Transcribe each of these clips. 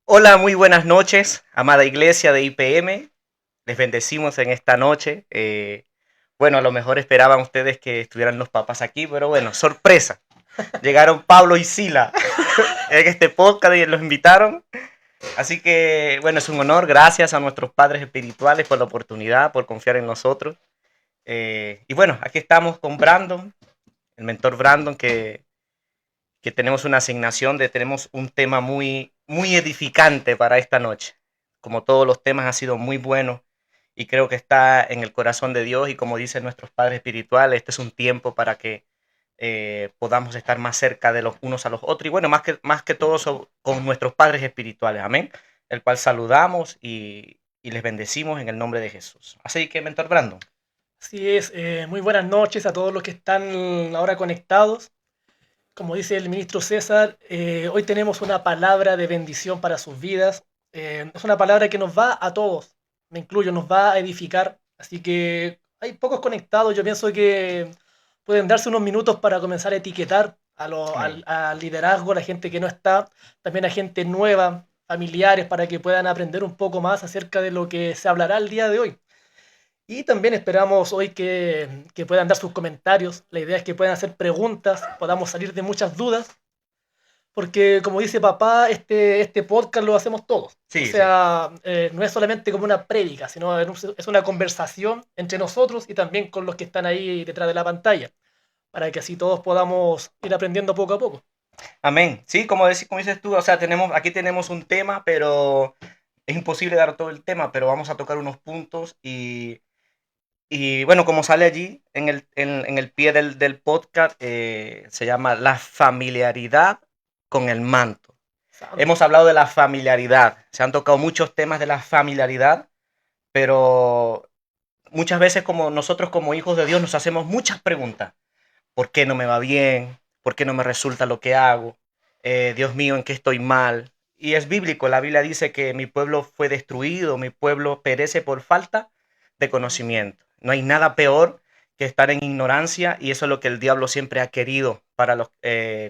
Hola, muy buenas noches, amada iglesia de IPM. Les bendecimos en esta noche. Bueno, a lo mejor esperaban ustedes que estuvieran los papás aquí, pero bueno, sorpresa. Llegaron Pablo y Sila en este podcast y los invitaron. Así que, bueno, es un honor. Gracias a nuestros padres espirituales por la oportunidad, por confiar en nosotros. Y bueno, aquí estamos con Brandon, el mentor Brandon, que tenemos una asignación tenemos un tema muy edificante para esta noche. Como todos los temas ha sido muy bueno y creo que está en el corazón de Dios y como dicen nuestros padres espirituales, este es un tiempo para que podamos estar más cerca de los unos a los otros y bueno, más que todo con nuestros padres espirituales, amén, el cual saludamos y les bendecimos en el nombre de Jesús. Así que, Mentor Brandon. Así es, muy buenas noches a todos los que están ahora conectados. Como dice el ministro César, hoy tenemos una palabra de bendición para sus vidas. Es una palabra que nos va a todos, me incluyo, nos va a edificar. Así que hay pocos conectados. Yo pienso que pueden darse unos minutos para comenzar a etiquetar Amén. al liderazgo, a la gente que no está, también a gente nueva, familiares, para que puedan aprender un poco más acerca de lo que se hablará el día de hoy. Y también esperamos hoy que puedan dar sus comentarios. La idea es que puedan hacer preguntas, podamos salir de muchas dudas, porque como dice papá, este podcast lo hacemos todos. O Sí, sí. sea, no es solamente como una prédica, sino es una conversación entre nosotros y también con los que están ahí detrás de la pantalla, para que así todos podamos ir aprendiendo poco a poco. Amén. Sí, como dices tú, o sea, aquí tenemos un tema, pero es imposible dar todo el tema, pero vamos a tocar unos puntos y bueno, como sale allí en el pie del podcast, se llama la familiaridad con el manto. Hemos Santo. hablado de la familiaridad, se han tocado muchos temas de la familiaridad, pero muchas veces como nosotros como hijos de Dios nos hacemos muchas preguntas. ¿Por qué no me va bien? ¿Por qué no me resulta lo que hago? Dios mío, ¿en qué estoy mal? Y es bíblico, la Biblia dice que mi pueblo fue destruido, mi pueblo perece por falta de conocimiento. No hay nada peor que estar en ignorancia y eso es lo que el diablo siempre ha querido para los,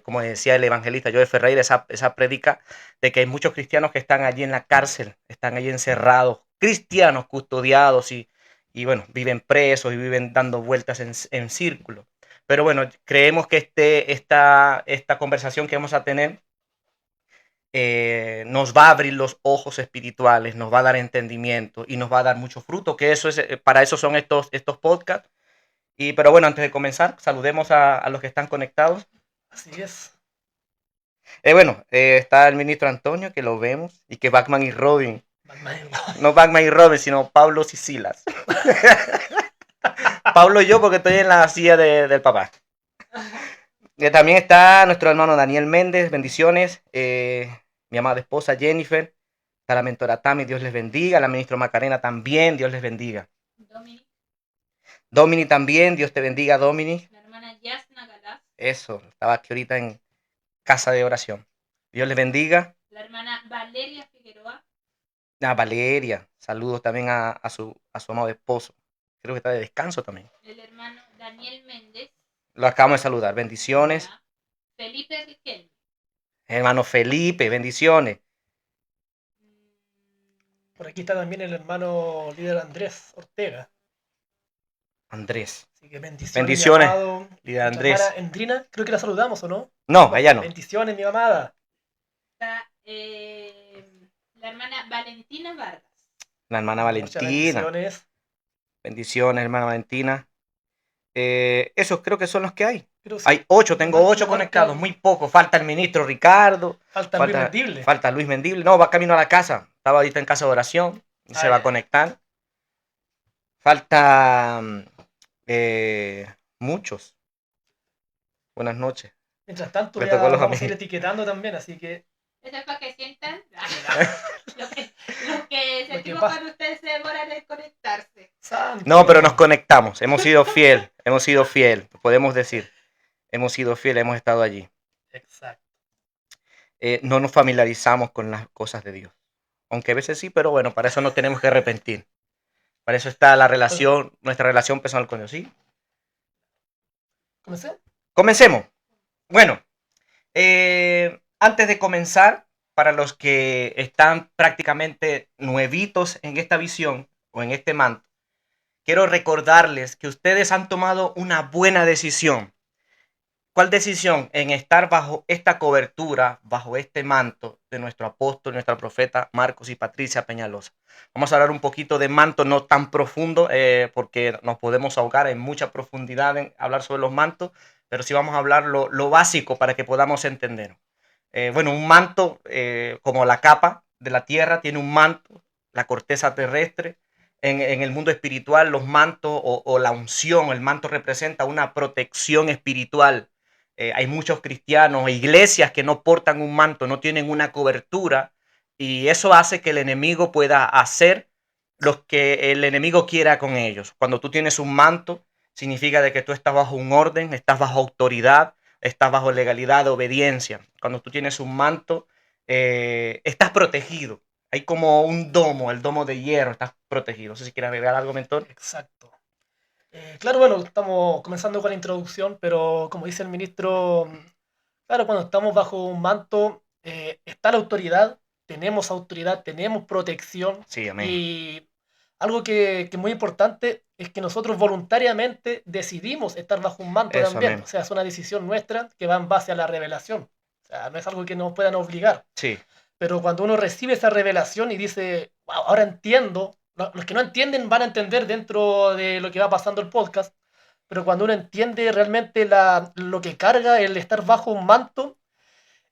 como decía el evangelista Joe Ferreira, esa prédica de que hay muchos cristianos que están allí en la cárcel, están allí encerrados, cristianos custodiados y bueno, viven presos y viven dando vueltas en círculo. Pero bueno, creemos que esta conversación que vamos a tener nos va a abrir los ojos espirituales, nos va a dar entendimiento y nos va a dar mucho fruto, que eso es, para eso son estos podcasts. Pero bueno, antes de comenzar, saludemos a los que están conectados. Así es. Está el ministro Antonio, que lo vemos, y que Batman y Robin, Batman. no Batman y Robin, sino Pablo y Silas. Pablo y yo porque estoy en la silla del papá. También está nuestro hermano Daniel Méndez, bendiciones. Mi amada esposa Jennifer, está la mentora Tami, Dios les bendiga. La ministra Macarena también, Dios les bendiga. Dominic, Domini también, Dios te bendiga, Domini. la hermana Yasna Galás, Eso, estaba aquí ahorita en casa de oración. Dios les bendiga. la hermana Valeria Figueroa, A Valeria, saludos también a su amado esposo. Creo que está de descanso también. el hermano Daniel Méndez, Lo acabamos de saludar, bendiciones. ya, Felipe Riquelme, Hermano Felipe, bendiciones. Por aquí está también el hermano líder Andrés Ortega. Andrés, Así que bendiciones, mi bendiciones, amado. líder Nuestra hermana Andrés. Endrina, creo que la saludamos, ¿o no? No, No, ella no. bendiciones, mi amada. está la hermana Valentina Vargas, La hermana Muchas Valentina. bendiciones. Bendiciones, hermana Valentina. Esos creo que son los que hay. Pero sí, Hay 8, tengo 8 nos conectados, falta, muy poco. Falta el ministro Ricardo, falta Luis falta, Mendible. falta Luis Mendible. No, va camino a la casa. Estaba ahorita en casa de oración y se Ah, va a ya. conectar. Falta muchos. Buenas noches. Mientras tanto, Me tocó ya los vamos a ir amigos. etiquetando también, así que eso es para que sientan lo que lo que sentimos pasa. cuando ustedes se demoran en conectarse. No, pero nos Santo. conectamos. Hemos sido fiel. Hemos sido fiel. Podemos decir. Hemos sido fieles. Hemos estado allí. Exacto. No nos familiarizamos con las cosas de Dios. Aunque a veces sí, pero bueno, para eso no tenemos que arrepentir. Para eso está la Bueno, relación, nuestra relación personal con Dios. ¿Sí? ¿comencé? Comencemos. Bueno, antes de comenzar, para los que están prácticamente nuevitos en esta visión o en este manto, quiero recordarles que ustedes han tomado una buena decisión. ¿Cuál decisión? En estar bajo esta cobertura, bajo este manto de nuestro apóstol, nuestra profeta Marcos y Patricia Peñalosa. Vamos a hablar un poquito de manto, no tan profundo, porque nos podemos ahogar en mucha profundidad en hablar sobre los mantos, pero sí vamos a hablar lo básico para que podamos entender. Bueno, un manto, como la capa de la tierra, tiene un manto, la corteza terrestre. En el mundo espiritual, los mantos o la unción, el manto representa una protección espiritual. Hay muchos cristianos, iglesias que no portan un manto, no tienen una cobertura, y eso hace que el enemigo pueda hacer lo que el enemigo quiera con ellos. Cuando tú tienes un manto, significa de que tú estás bajo un orden, estás bajo autoridad, estás bajo legalidad, obediencia. Cuando tú tienes un manto, estás protegido. Hay como un domo, el domo de hierro, estás protegido. No sé si quieres agregar algo, mentor. Exacto. Claro, bueno, estamos comenzando con la introducción, pero como dice el ministro, claro, cuando estamos bajo un manto, está la autoridad, tenemos protección, Sí, amén. y algo que es muy importante es que nosotros voluntariamente decidimos estar bajo un manto Eso, también. amén. O sea, es una decisión nuestra que va en base a la revelación. O sea, no es algo que nos puedan obligar. Sí, Pero cuando uno recibe esa revelación y dice, wow, ahora entiendo, los que no entienden van a entender dentro de lo que va pasando el podcast, pero cuando uno entiende realmente lo que carga el estar bajo un manto,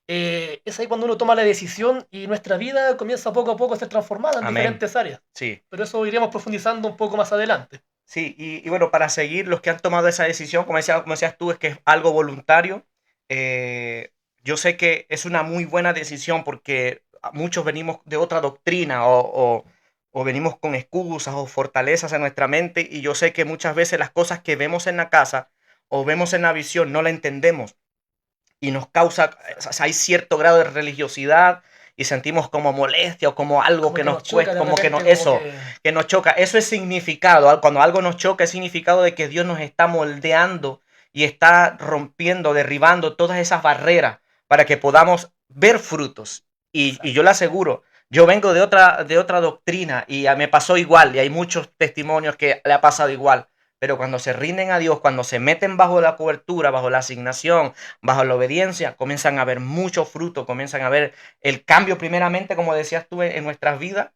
es ahí cuando uno toma la decisión y nuestra vida comienza poco a poco a ser transformada en amén. diferentes áreas. Sí. Pero eso iremos profundizando un poco más adelante. Sí, y bueno, para seguir, los que han tomado esa decisión, como decías tú, es que es algo voluntario. Yo sé que es una muy buena decisión porque muchos venimos de otra doctrina o venimos con excusas o fortalezas en nuestra mente, y yo sé que muchas veces las cosas que vemos en la casa o vemos en la visión no la entendemos y nos causa, hay cierto grado de religiosidad y sentimos como molestia o como algo Como que que nos nos choca cuesta, de como que repente, eso, que nos choca. Eso es significado. Cuando algo nos choca, es significado de que Dios nos está moldeando y está rompiendo, derribando todas esas barreras para que podamos ver frutos. Y yo le aseguro, yo vengo de otra doctrina y me pasó igual, y hay muchos testimonios que le ha pasado igual. Pero cuando se rinden a Dios, cuando se meten bajo la cobertura, bajo la asignación, bajo la obediencia, comienzan a ver mucho fruto, comienzan a ver el cambio primeramente, como decías tú, en nuestras vidas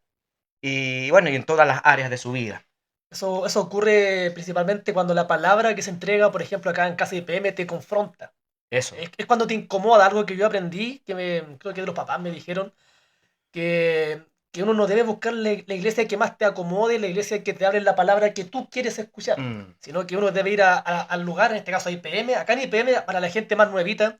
y bueno, y en todas las áreas de su vida. Eso ocurre principalmente cuando la palabra que se entrega, por ejemplo, acá en Casa IPM, te confronta. Eso. Es cuando te incomoda algo que yo aprendí, creo que de los papás me dijeron, que uno no debe buscar la iglesia que más te acomode, la iglesia que te hable la palabra que tú quieres escuchar, sino que uno debe ir al lugar, en este caso a IPM. Acá en IPM, para la gente más nuevita,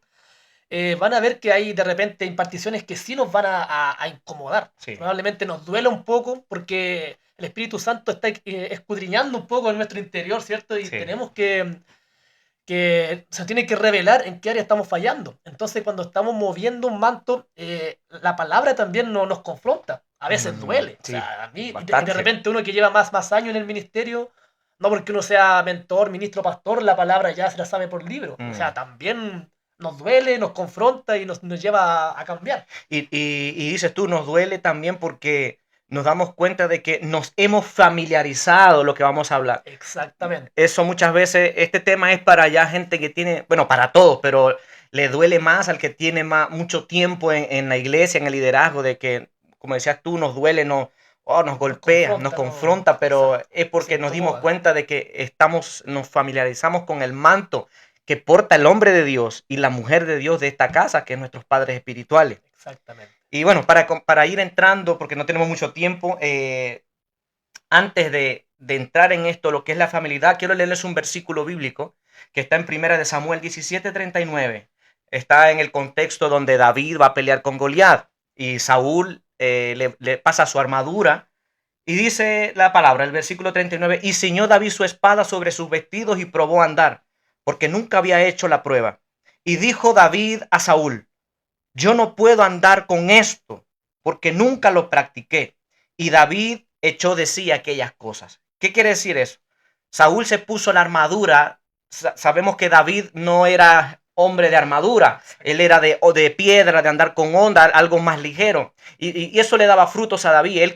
van a ver que hay de repente imparticiones que sí nos van a incomodar. Sí. Probablemente nos duela un poco porque el Espíritu Santo está escudriñando un poco en nuestro interior, ¿cierto? Y Sí. tenemos que se tiene que revelar en qué área estamos fallando. Entonces, cuando estamos moviendo un manto, la palabra también nos confronta. A veces duele. Sí, o sea, a mí, bastante. de repente uno que lleva más años en el ministerio, no porque uno sea mentor, ministro, pastor, la palabra ya se la sabe por libro. O sea, también nos duele, nos confronta y nos lleva a cambiar. Y dices tú, nos duele también porque nos damos cuenta de que nos hemos familiarizado lo que vamos a hablar. Exactamente. Eso muchas veces, este tema es para ya gente que tiene, bueno, para todos, pero le duele más al que tiene mucho tiempo en la iglesia, en el liderazgo, de que, como decías tú, nos duele, nos golpea, nos confronta, pero exacto, es porque nos dimos incomoda. cuenta de que nos familiarizamos con el manto que porta el hombre de Dios y la mujer de Dios de esta casa, que es nuestros padres espirituales. Exactamente. Y bueno, para ir entrando, porque no tenemos mucho tiempo, antes de entrar en esto, lo que es la familiaridad, quiero leerles un versículo bíblico que está en 1 Samuel 17:39. Está en el contexto donde David va a pelear con Goliat y Saúl le pasa su armadura y dice la palabra, el versículo 39, y ciñó David su espada sobre sus vestidos y probó a andar, porque nunca había hecho la prueba. Y dijo David a Saúl, yo no puedo andar con esto, porque nunca lo practiqué. Y David echó de sí aquellas cosas. ¿Qué quiere decir eso? Saúl se puso la armadura. Sabemos que David no era hombre de armadura, él era de piedra, de andar con onda, algo más ligero. Y eso le daba frutos a David.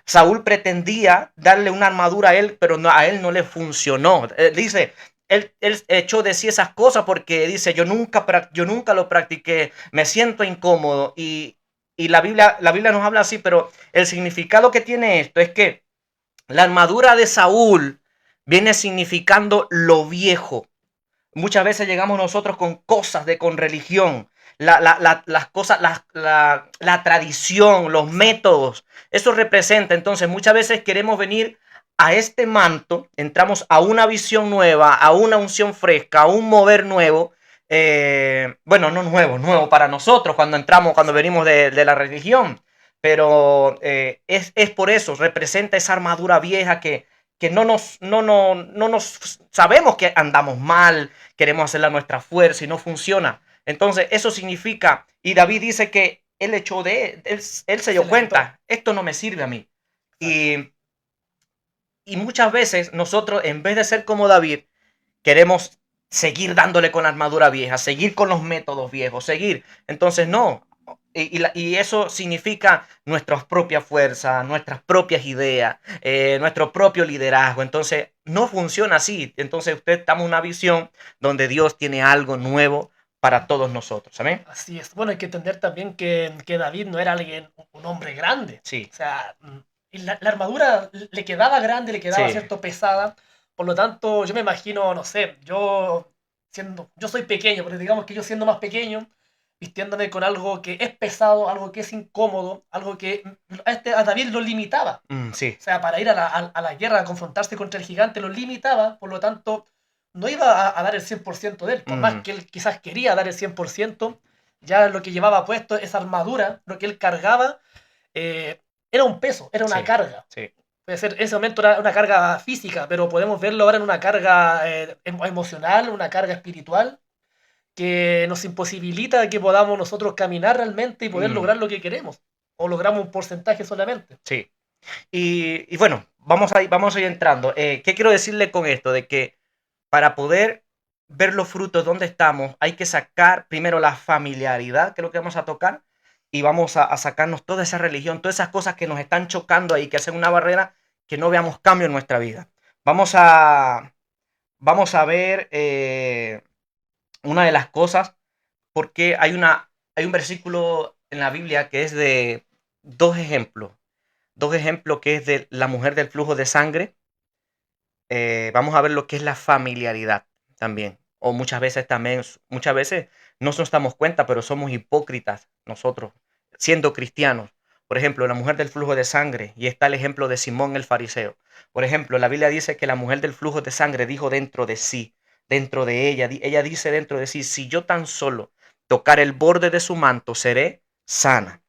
Saúl pretendía darle una armadura a él, pero a él no le funcionó. Dice, él echó de sí esas cosas porque dice, yo nunca lo practiqué, me siento incómodo. Y la Biblia nos habla así, pero el significado que tiene esto es que la armadura de Saúl viene significando lo viejo. Muchas veces llegamos nosotros con cosas con religión, las cosas, la tradición, los métodos. Eso representa, entonces muchas veces queremos venir a este manto, entramos a una visión nueva, a una unción fresca, a un mover nuevo. Bueno, no nuevo para nosotros cuando venimos de la religión, pero es por eso, representa esa armadura vieja que no nos sabemos que andamos mal, queremos hacerla a nuestra fuerza y no funciona. Entonces, eso significa, y David dice que él se dio cuenta, esto no me sirve a mí. Y muchas veces nosotros, en vez de ser como David, queremos seguir dándole con la armadura vieja, seguir con los métodos viejos, seguir. Entonces, no. Y eso significa nuestras propias fuerzas, nuestras propias ideas, nuestro propio liderazgo. Entonces, no funciona así. Entonces, usted toma una visión donde Dios tiene algo nuevo para todos nosotros. ¿Amén? Así es. Bueno, hay que entender también que David no era un hombre grande. Sí. O sea, y la armadura le quedaba grande, le quedaba Sí. cierto pesada. Por lo tanto, yo me imagino, no sé, yo soy pequeño, pero digamos que yo siendo más pequeño, vistiéndome con algo que es pesado, algo que es incómodo, algo que a David lo limitaba. Sí. O sea, para ir a la guerra, a confrontarse contra el gigante, lo limitaba, por lo tanto, no iba a dar el 100% de él. Por más que él quizás quería dar el 100%, ya lo que llevaba puesto, esa armadura, lo que él cargaba, era un peso, era una carga. Sí. Puede ser, en ese momento era una carga física, pero podemos verlo ahora en una carga emocional, una carga espiritual, que nos imposibilita que podamos nosotros caminar realmente y poder lograr lo que queremos. O logramos un porcentaje solamente. Sí. Y bueno, vamos a ir entrando. ¿Qué quiero decirle con esto? De que para poder ver los frutos donde estamos, hay que sacar primero la familiaridad, que es lo que vamos a tocar, y vamos a sacarnos toda esa religión, todas esas cosas que nos están chocando ahí, que hacen una barrera, que no veamos cambio en nuestra vida. Vamos a ver una de las cosas, porque hay un versículo en la Biblia que es de dos ejemplos que es de la mujer del flujo de sangre. Vamos a ver lo que es la familiaridad también. O muchas veces no nos damos cuenta, pero somos hipócritas nosotros, siendo cristianos. Por ejemplo, la mujer del flujo de sangre, y está el ejemplo de Simón el fariseo. Por ejemplo, la Biblia dice que la mujer del flujo de sangre dijo dentro de sí, dentro de ella dice dentro de sí, si yo tan solo tocar el borde de su manto, seré sana.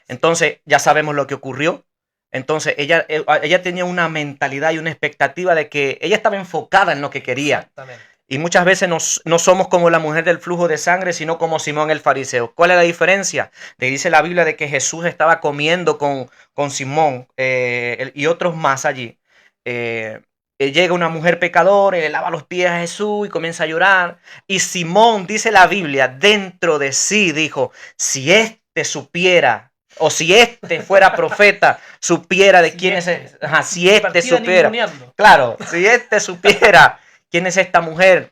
Entonces, ya sabemos lo que ocurrió. Entonces, ella tenía una mentalidad y una expectativa de que ella estaba enfocada en lo que quería. Exactamente. Y muchas veces no somos como la mujer del flujo de sangre, sino como Simón el fariseo. ¿Cuál es la diferencia? Dice la Biblia de que Jesús estaba comiendo con Simón y otros más allí. Llega una mujer pecadora y le lava los pies a Jesús y comienza a llorar. Y Simón, dice la Biblia, dentro de sí dijo, si éste supiera, o si este fuera profeta, supiera de quién es. Si este supiera. Claro, si este supiera quién es esta mujer,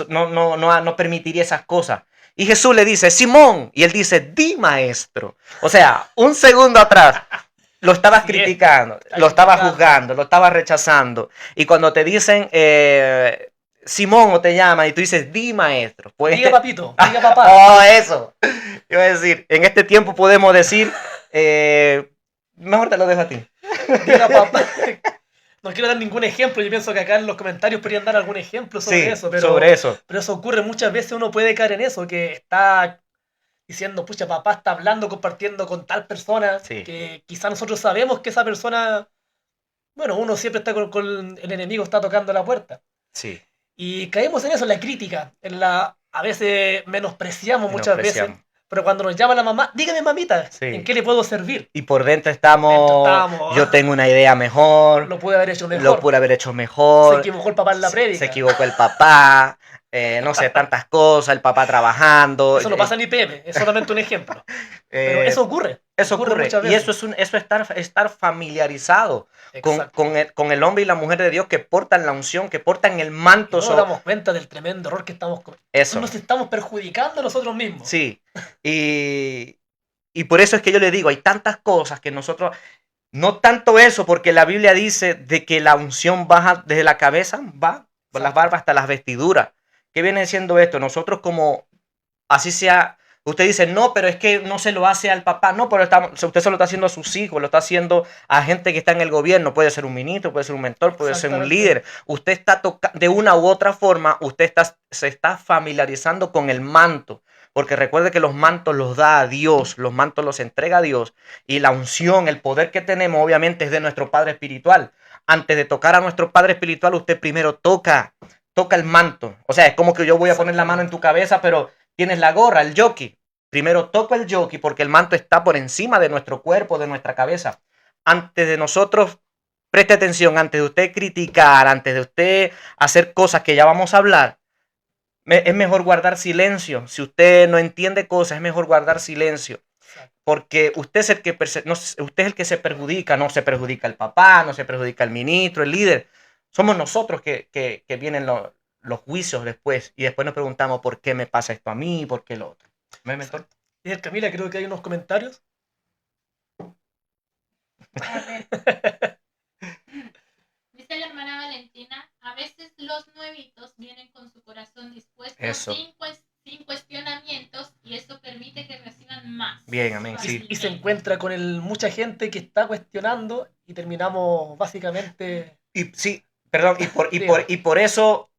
no permitiría esas cosas. Y Jesús le dice, Simón, y él dice, di maestro. O sea, un segundo atrás lo estabas criticando, lo estabas juzgando, lo estabas rechazando. Y cuando te dicen Simón o te llaman y tú dices, di maestro. Pues, diga papito, diga papá. Oh, eso. Iba a decir, en este tiempo podemos decir, mejor te lo dejo a ti. Diga papá. No quiero dar ningún ejemplo, yo pienso que acá en los comentarios podrían dar algún ejemplo sobre eso. Pero eso ocurre muchas veces, uno puede caer en eso, que está diciendo, pucha, papá está hablando, compartiendo con tal persona, que quizá nosotros sabemos que esa persona, bueno, uno siempre está con el enemigo, está tocando la puerta. Sí. Y caemos en eso, en la crítica, a veces menospreciamos muchas veces, Pero cuando nos llama la mamá, dígame mamita, Sí. ¿en qué le puedo servir? Y por dentro estamos, Estamos. yo tengo una idea mejor, Lo pude haber hecho mejor. lo pude haber hecho Se mejor, equivocó el papá en la prédica. se equivocó el papá, no sé, tantas cosas, el papá trabajando. Eso no pasa en IPM, es solamente un ejemplo. Pero eh, eso ocurre. Eso ocurre. muchas Y veces. eso es estar familiarizado Exacto. con el hombre y la mujer de Dios que portan la unción, que portan el Y manto. no nos damos cuenta del tremendo error que estamos cometiendo. Eso. Nos estamos perjudicando a nosotros mismos. Sí. Y por eso es que yo le digo, hay tantas cosas que nosotros, no tanto eso, porque la Biblia dice de que la unción baja desde la cabeza, va por las barbas hasta las vestiduras. ¿Qué viene siendo esto? Nosotros como, así sea, usted dice, no, pero es que no se lo hace al papá. No, pero usted se lo está haciendo a sus hijos, lo está haciendo a gente que está en el gobierno. Puede ser un ministro, puede ser un mentor, puede ser un líder. Usted está de una u otra forma, se está familiarizando con el manto. Porque recuerde que los mantos los da a Dios, los mantos los entrega a Dios. Y la unción, el poder que tenemos, obviamente es de nuestro Padre Espiritual. Antes de tocar a nuestro Padre Espiritual, usted primero toca el manto. O sea, es como que yo voy a poner la mano en tu cabeza, pero tienes la gorra, el jockey. Primero toco el jockey porque el manto está por encima de nuestro cuerpo, de nuestra cabeza. Antes de nosotros, preste atención, antes de usted criticar, antes de usted hacer cosas que ya vamos a hablar, es mejor guardar silencio. Si usted no entiende cosas, es mejor guardar silencio. Porque usted es el que, usted es el que se perjudica. No se perjudica el papá, no se perjudica el ministro, el líder. Somos nosotros que vienen los juicios después. Y después nos preguntamos por qué me pasa esto a mí, por qué lo otro. ¿Me mentor? Y Camila, creo que hay unos comentarios. A ver. Dice la hermana Valentina, a veces los nuevitos vienen con su corazón dispuesto Eso. sin cuestionamientos y eso permite que reciban más. Bien, amén. Sí. Y se encuentra con mucha gente que está cuestionando y terminamos básicamente... Y sí, perdón, y por eso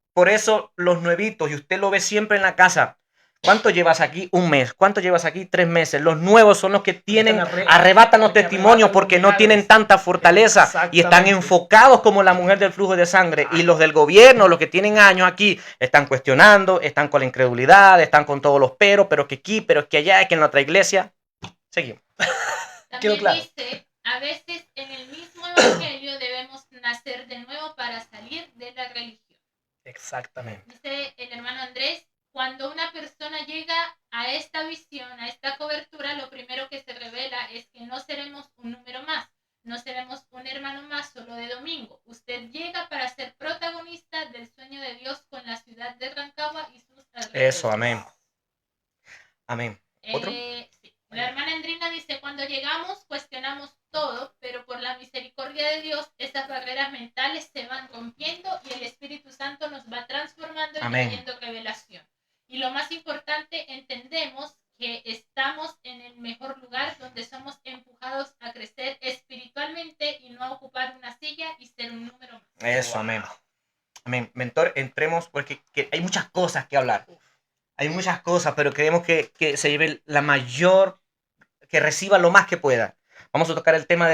los nuevitos, y usted lo ve siempre en la casa. ¿Cuánto llevas aquí? Un mes. ¿Cuánto llevas aquí? 3 meses. Los nuevos son los que tienen, arrebatan los testimonios porque no tienen tanta fortaleza y están enfocados como la mujer del flujo de sangre. Y los del gobierno, los que tienen años aquí, están cuestionando, están con la incredulidad, están con todos los pero que aquí, pero que allá, que en la otra iglesia. Seguimos. También claro. Dice, a veces en el mismo evangelio debemos nacer de nuevo para salir de la religión. Exactamente. Dice el hermano Andrés, cuando una persona llega a esta visión, a esta cobertura, lo primero que se revela es que no seremos un número más, no seremos un hermano más solo de domingo. Usted llega para ser protagonista del sueño de Dios con la ciudad de Rancagua y sus alrededores. Eso, amén. Amén. ¿Otro? Sí. La hermana Andrina dice, cuando llegamos cuestionamos todo, pero por la misericordia de Dios, esas barreras mentales se van rompiendo y el Espíritu Santo nos va transformando y trayendo revelación. Y lo más importante, entendemos que estamos en el mejor lugar donde somos empujados a crecer espiritualmente y no a ocupar una silla y ser un número más. Eso, amén. Amén. Mentor, entremos porque hay muchas cosas que hablar. Hay muchas cosas, pero queremos que se lleve la mayor, que reciba lo más que pueda. Vamos a tocar el tema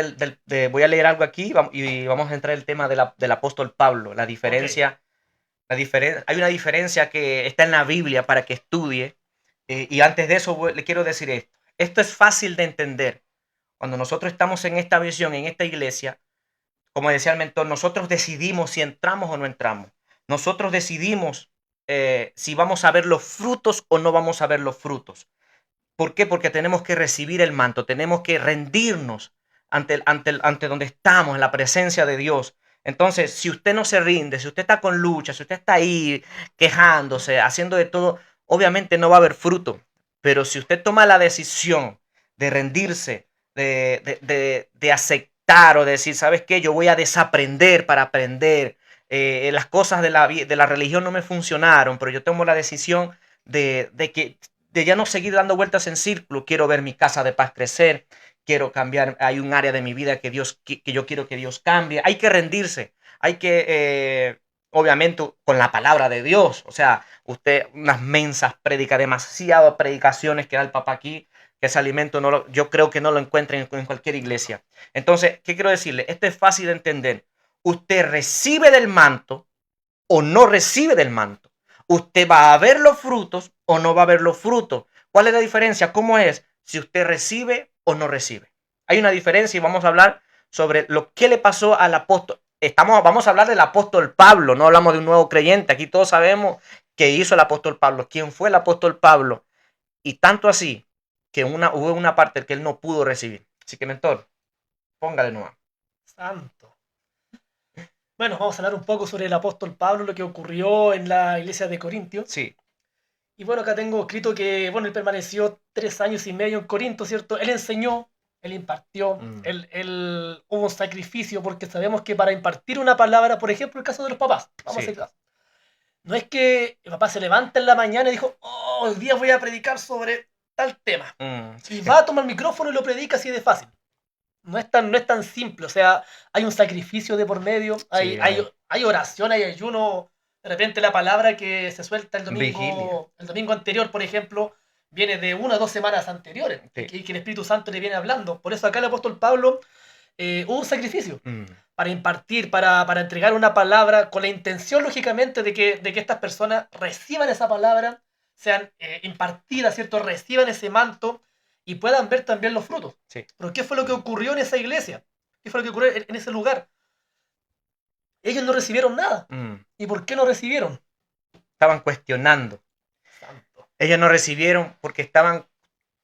voy a leer algo aquí y vamos a entrar en el tema del apóstol Pablo, la diferencia. Hay una diferencia que está en la Biblia para que estudie. Y antes de eso le quiero decir esto. Esto es fácil de entender. Cuando nosotros estamos en esta visión, en esta iglesia, como decía el mentor, nosotros decidimos si entramos o no entramos. Nosotros decidimos si vamos a ver los frutos o no vamos a ver los frutos. ¿Por qué? Porque tenemos que recibir el manto, tenemos que rendirnos ante donde estamos, en la presencia de Dios. Entonces, si usted no se rinde, si usted está con lucha, si usted está ahí quejándose, haciendo de todo, obviamente no va a haber fruto. Pero si usted toma la decisión de rendirse, de aceptar o de decir, ¿sabes qué? Yo voy a desaprender para aprender. Las cosas de la religión no me funcionaron, pero yo tomo la decisión de ya no seguir dando vueltas en círculo. Quiero ver mi casa de paz crecer. Quiero cambiar, hay un área de mi vida que yo quiero que Dios cambie. Hay que rendirse, hay que, obviamente, con la palabra de Dios. O sea, usted unas mensas predica, demasiadas predicaciones que da el papá aquí, que ese alimento yo creo que no lo encuentren en cualquier iglesia. Entonces, ¿qué quiero decirle? Esto es fácil de entender. Usted recibe del manto o no recibe del manto. Usted va a ver los frutos o no va a ver los frutos. ¿Cuál es la diferencia? ¿Cómo es si usted recibe o no recibe? Hay una diferencia y vamos a hablar sobre lo que le pasó al apóstol. Vamos a hablar del apóstol Pablo, no hablamos de un nuevo creyente. Aquí todos sabemos qué hizo el apóstol Pablo, quién fue el apóstol Pablo. Y tanto así que hubo una parte que él no pudo recibir. Así que, mentor, póngale nomás. Santo. Bueno, vamos a hablar un poco sobre el apóstol Pablo, lo que ocurrió en la iglesia de Corintios. Sí. Y bueno, acá tengo escrito que, bueno, él permaneció 3 años y medio en Corinto, ¿cierto? Él enseñó, él impartió, él hubo un sacrificio, porque sabemos que para impartir una palabra, por ejemplo, el caso de los papás, vamos a hacer. No es que el papá se levanta en la mañana y dijo, oh, hoy día voy a predicar sobre tal tema. Y va a tomar el micrófono y lo predica así de fácil. No es tan simple, o sea, hay un sacrificio de por medio, hay oración, hay ayuno. De repente la palabra que se suelta el domingo anterior, por ejemplo, viene de 1 o 2 semanas anteriores, y que el Espíritu Santo le viene hablando. Por eso acá el apóstol Pablo hubo un sacrificio para impartir, para entregar una palabra, con la intención, lógicamente, de que estas personas reciban esa palabra, sean impartidas, ¿cierto? Reciban ese manto y puedan ver también los frutos. Sí. Pero ¿qué fue lo que ocurrió en esa iglesia? ¿Qué fue lo que ocurrió en ese lugar? Ellos no recibieron nada. ¿Y por qué no recibieron? Estaban cuestionando. Santo. Ellos no recibieron porque estaban...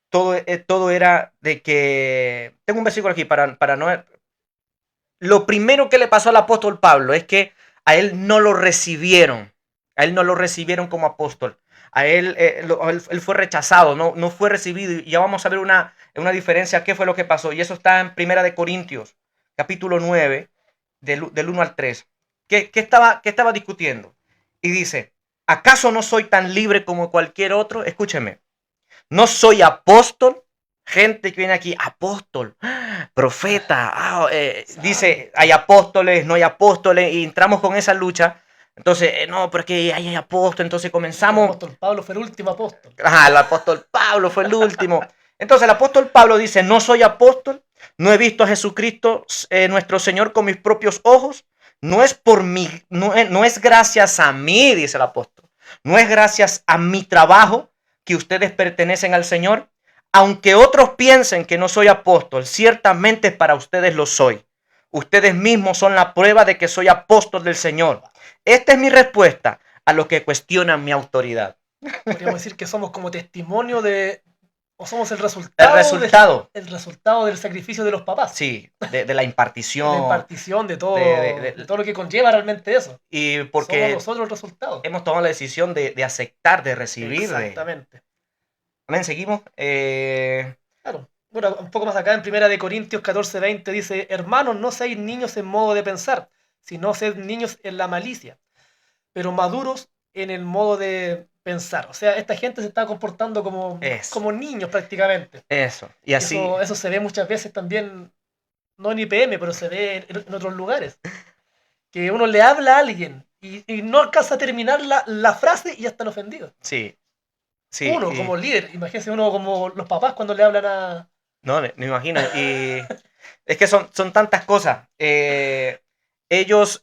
Todo era de que... Tengo un versículo aquí para no... Lo primero que le pasó al apóstol Pablo es que a él no lo recibieron. A él no lo recibieron como apóstol. A él fue rechazado, no fue recibido. Y ya vamos a ver una diferencia. ¿Qué fue lo que pasó? Y eso está en 1 Corintios, capítulo 9, del 1 al 3. ¿Qué estaba discutiendo? Y dice, ¿acaso no soy tan libre como cualquier otro? Escúcheme. No soy apóstol. Gente que viene aquí, apóstol, profeta. Dice, hay apóstoles, no hay apóstoles. Y entramos con esa lucha. Entonces, no, pero es que hay apóstol. Entonces comenzamos. El apóstol Pablo fue el último apóstol. El apóstol Pablo fue el último. Entonces el apóstol Pablo dice, no soy apóstol. No he visto a Jesucristo, nuestro Señor, con mis propios ojos. No es por mí, no es gracias a mí, dice el apóstol. No es gracias a mi trabajo que ustedes pertenecen al Señor. Aunque otros piensen que no soy apóstol, ciertamente para ustedes lo soy. Ustedes mismos son la prueba de que soy apóstol del Señor. Esta es mi respuesta a los que cuestionan mi autoridad. Podríamos decir que somos como testimonio o somos el resultado. El resultado del sacrificio de los papás. Sí, de la impartición. De la impartición, de todo lo que conlleva realmente eso. Y porque somos nosotros el resultado. Hemos tomado la decisión de aceptar, de recibir. Exactamente. Amén, seguimos. Claro. Bueno, un poco más acá en 1 Corintios 14:20 dice, hermanos, no seáis niños en modo de pensar, sino sed niños en la malicia, pero maduros en el modo de pensar. O sea, esta gente se está comportando como niños prácticamente. Eso. Y así. Eso se ve muchas veces también, no en IPM, pero se ve en otros lugares. Que uno le habla a alguien y no alcanza a terminar la frase y ya están ofendidos. Sí. Sí, uno como líder, imagínense uno como los papás cuando le hablan a... No, me imagino. Y es que son tantas cosas. Ellos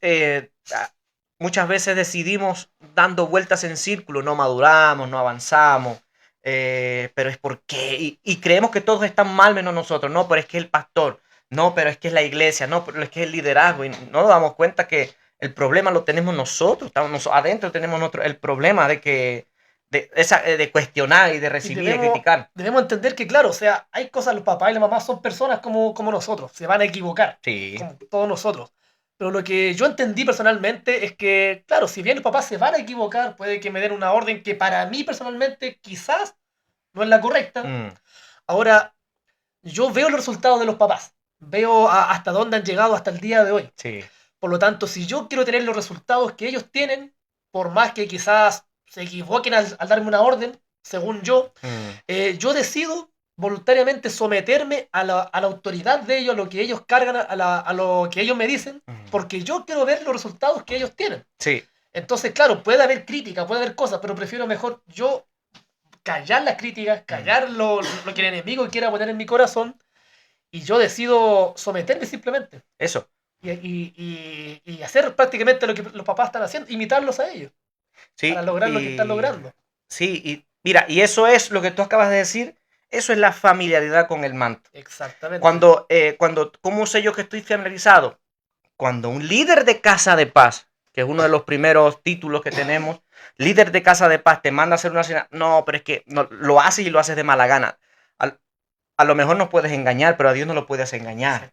muchas veces decidimos dando vueltas en círculo, no maduramos, no avanzamos, pero es porque... Y creemos que todos están mal menos nosotros. No, pero es que el pastor. No, pero es que es la iglesia. No, pero es que es el liderazgo. Y no nos damos cuenta que el problema lo tenemos nosotros. Adentro tenemos el problema de cuestionar y de recibir y criticar. Debemos entender que, claro, o sea, hay cosas, los papás y las mamás son personas como nosotros, se van a equivocar, sí, como todos nosotros. Pero lo que yo entendí personalmente es que, claro, si bien los papás se van a equivocar, puede que me den una orden que para mí personalmente quizás no es la correcta. Ahora, yo veo los resultados de los papás, veo hasta dónde han llegado hasta el día de hoy. Sí. Por lo tanto, si yo quiero tener los resultados que ellos tienen, por más que quizás se equivoquen al darme una orden, según yo, yo decido voluntariamente someterme a la autoridad de ellos, a lo que ellos cargan, a lo que ellos me dicen, porque yo quiero ver los resultados que ellos tienen. Sí. Entonces, claro, puede haber crítica, puede haber cosas, pero prefiero mejor yo callar las críticas, callar lo que el enemigo quiera poner en mi corazón, y yo decido someterme simplemente. Eso. Y hacer prácticamente lo que los papás están haciendo, imitarlos a ellos. Sí, para lograr lo que están logrando. Sí, y Mira, y eso es lo que tú acabas de decir, eso es la familiaridad con el manto. Exactamente. ¿Cómo sé yo que estoy familiarizado? Cuando un líder de Casa de Paz, que es uno de los primeros títulos que tenemos, líder de Casa de Paz te manda a hacer una cena, no, pero es que no, lo haces y lo haces de mala gana. A lo mejor nos puedes engañar, pero a Dios no lo puedes engañar.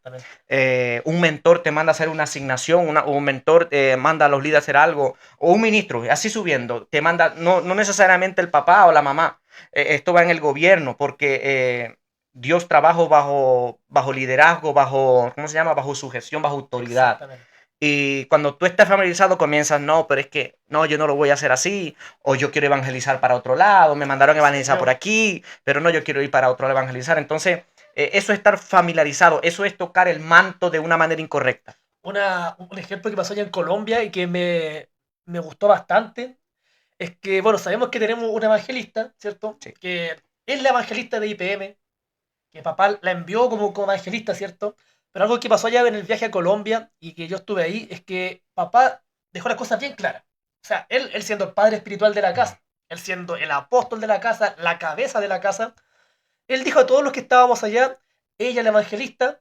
Un mentor te manda a hacer una asignación, o un mentor te manda a los líderes a hacer algo, o un ministro, así subiendo, te manda, no necesariamente el papá o la mamá, esto va en el gobierno, porque Dios trabaja bajo liderazgo, ¿cómo se llama? Bajo sujeción, bajo autoridad. Y cuando tú estás familiarizado comienzas, no, pero es que, no, yo no lo voy a hacer así, o yo quiero evangelizar para otro lado, me mandaron a evangelizar por aquí, pero no, yo quiero ir para otro lado a evangelizar. Entonces, eso es estar familiarizado, eso es tocar el manto de una manera incorrecta. Un ejemplo que pasó allá en Colombia y que me gustó bastante es que, bueno, sabemos que tenemos una evangelista, ¿cierto? Sí. Que es la evangelista de IPM, que papá la envió como evangelista, ¿cierto? Pero algo que pasó allá en el viaje a Colombia y que yo estuve ahí es que papá dejó las cosas bien claras. O sea, él siendo el padre espiritual de la casa, él siendo el apóstol de la casa, la cabeza de la casa, él dijo a todos los que estábamos allá, ella es la evangelista,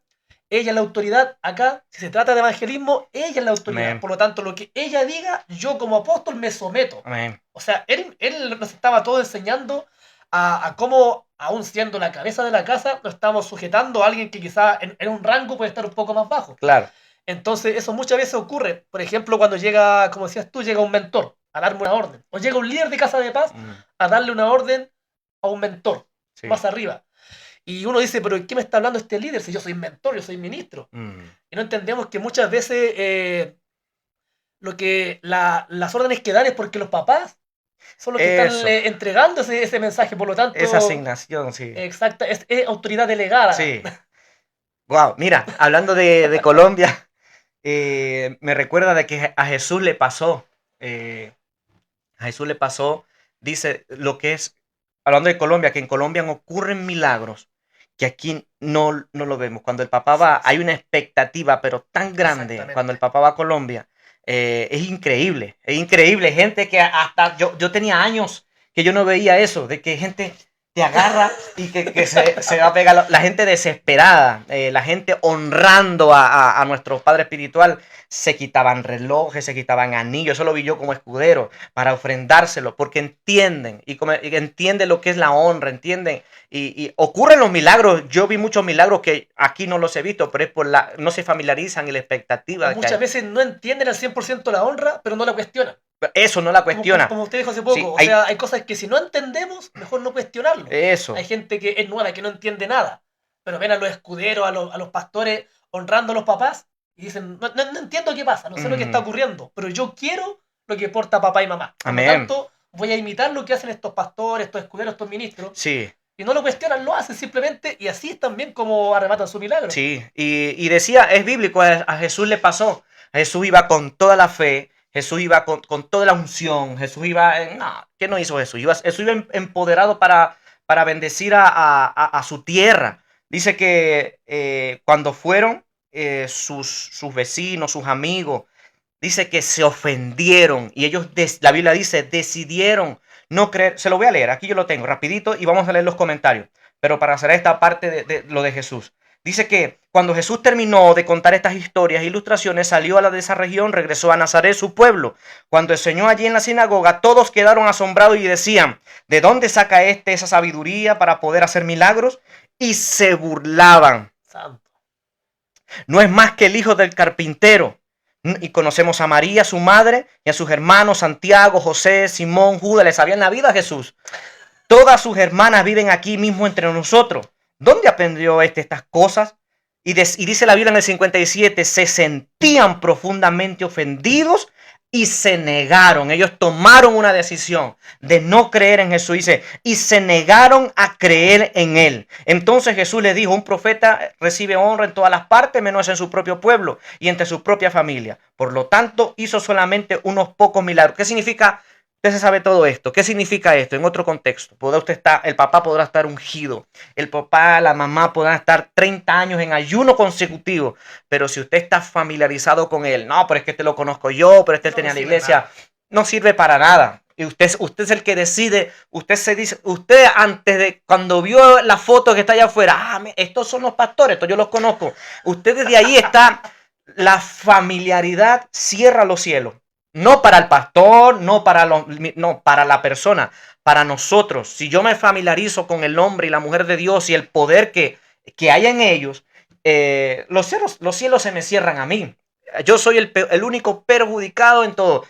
ella es la autoridad acá, si se trata de evangelismo, ella es la autoridad. Amén. Por lo tanto, lo que ella diga, yo como apóstol me someto. Amén. O sea, él nos estaba todo enseñando a cómo, aún siendo la cabeza de la casa, lo estamos sujetando a alguien que quizá en un rango puede estar un poco más bajo. Claro. Entonces, eso muchas veces ocurre. Por ejemplo, cuando llega, como decías tú, llega un mentor a darme una orden. O llega un líder de Casa de Paz a darle una orden a un mentor, más arriba. Y uno dice, pero ¿qué me está hablando este líder? Si yo soy mentor, yo soy ministro. Y no entendemos que muchas veces las órdenes que dan es porque los papás son los que están entregando ese mensaje. Por lo tanto, esa asignación, sí. Exacta, es autoridad delegada. Sí. Wow, mira, hablando de Colombia, me recuerda de que a Jesús le pasó. A Jesús le pasó, dice lo que es, hablando de Colombia, que en Colombia ocurren milagros que aquí no lo vemos. Cuando el papá va, hay una expectativa, pero tan grande, cuando el papá va a Colombia, es increíble, gente que hasta yo tenía años que yo no veía eso, de que gente te agarra y que se va a pegar, la gente desesperada, la gente honrando a nuestro padre espiritual, se quitaban relojes, se quitaban anillos, eso lo vi yo como escudero, para ofrendárselo, porque entienden, y entienden lo que es la honra, entienden, y ocurren los milagros. Yo vi muchos milagros que aquí no los he visto, pero es no se familiarizan y la expectativa. Muchas veces no entienden al 100% la honra, pero no la cuestionan. Eso no la cuestiona. Como usted dijo hace poco, sí, hay cosas que si no entendemos, mejor no cuestionarlo. Eso. Hay gente que es nueva, que no entiende nada, pero ven a los escuderos, a los pastores honrando a los papás y dicen, no entiendo qué pasa, no sé lo que está ocurriendo, pero yo quiero lo que porta papá y mamá. Por lo tanto, voy a imitar lo que hacen estos pastores, estos escuderos, estos ministros. Sí. Y no lo cuestionan, lo hacen simplemente, y así es también como arrebatan su milagro. Sí, y decía, es bíblico, a Jesús le pasó. Jesús iba con toda la fe, Jesús iba con toda la unción, Jesús iba, ¿qué no hizo Jesús? Jesús iba empoderado para bendecir a su tierra. Dice que cuando fueron sus vecinos, sus amigos, dice que se ofendieron y ellos, la Biblia dice, decidieron no creer. Se lo voy a leer, aquí yo lo tengo rapidito y vamos a leer los comentarios, pero para hacer esta parte de lo de Jesús. Dice que cuando Jesús terminó de contar estas historias e ilustraciones, salió a la de esa región, regresó a Nazaret, su pueblo. Cuando enseñó allí en la sinagoga, todos quedaron asombrados y decían, ¿de dónde saca esa sabiduría para poder hacer milagros? Y se burlaban. Santo. No es más que el hijo del carpintero. Y conocemos a María, su madre, y a sus hermanos Santiago, José, Simón, Judas. Les sabían la vida a Jesús. Todas sus hermanas viven aquí mismo entre nosotros. ¿Dónde aprendió estas cosas? Y dice la Biblia en el 57, se sentían profundamente ofendidos y se negaron. Ellos tomaron una decisión de no creer en Jesús. Dice, y se negaron a creer en él. Entonces Jesús les dijo, un profeta recibe honra en todas las partes, menos en su propio pueblo y entre su propia familia. Por lo tanto, hizo solamente unos pocos milagros. ¿Qué significa? Usted se sabe todo esto. ¿Qué significa esto? En otro contexto. El papá podrá estar ungido. El papá, la mamá podrán estar 30 años en ayuno consecutivo. Pero si usted está familiarizado con él, no, pero es que este lo conozco yo, pero él tenía la iglesia, no sirve para nada. Y usted es el que decide. Usted se dice, usted antes de, cuando vio la foto que está allá afuera, estos son los pastores, estos yo los conozco. Usted desde ahí está, la familiaridad cierra los cielos. No para el pastor, no para la persona, para nosotros. Si yo me familiarizo con el hombre y la mujer de Dios y el poder que hay en ellos, los cielos se me cierran a mí. Yo soy el único perjudicado en todo.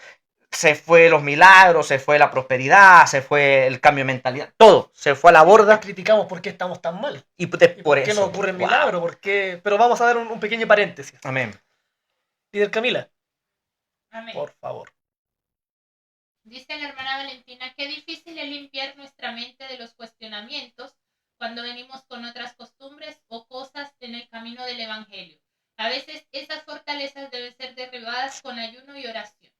Se fue los milagros, se fue la prosperidad, se fue el cambio de mentalidad, todo se fue a la borda. Criticamos por qué estamos tan mal. Y ¿Y por por qué eso. no ocurre milagro? ¿Por qué? Pero vamos a dar un pequeño paréntesis. Amén. Líder Camila. Amén. Por favor. Dice la hermana Valentina, qué difícil es limpiar nuestra mente de los cuestionamientos cuando venimos con otras costumbres o cosas en el camino del Evangelio. A veces esas fortalezas deben ser derribadas con ayuno y oración.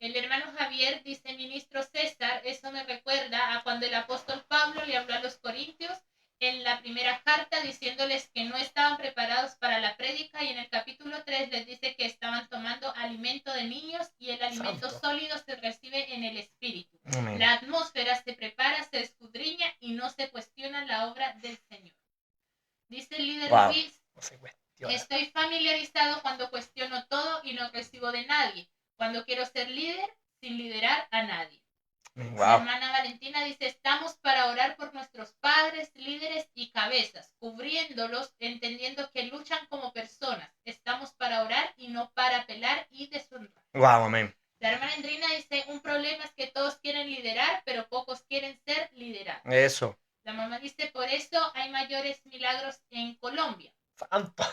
El hermano Javier dice, ministro César, eso me recuerda a cuando el apóstol Pablo le habló a los corintios en la primera carta diciéndoles que no estaban preparados para la prédica, y en el capítulo 3 les dice que estaban tomando alimento de niños y el alimento sólido se recibe en el espíritu. Amén. La atmósfera se prepara, se escudriña y no se cuestiona la obra del Señor. Dice el líder Luis, no se cuestiona. Estoy familiarizado cuando cuestiono todo y no recibo de nadie. Cuando quiero ser líder sin liderar a nadie. Wow. La hermana Valentina dice, estamos para orar por nuestros padres, líderes y cabezas, cubriéndolos, entendiendo que luchan como personas. Estamos para orar y no para apelar y deshonrar. Wow, amén. La hermana Andrina dice, un problema es que todos quieren liderar, pero pocos quieren ser liderados. Eso. La mamá dice, por eso hay mayores milagros en Colombia. Santo.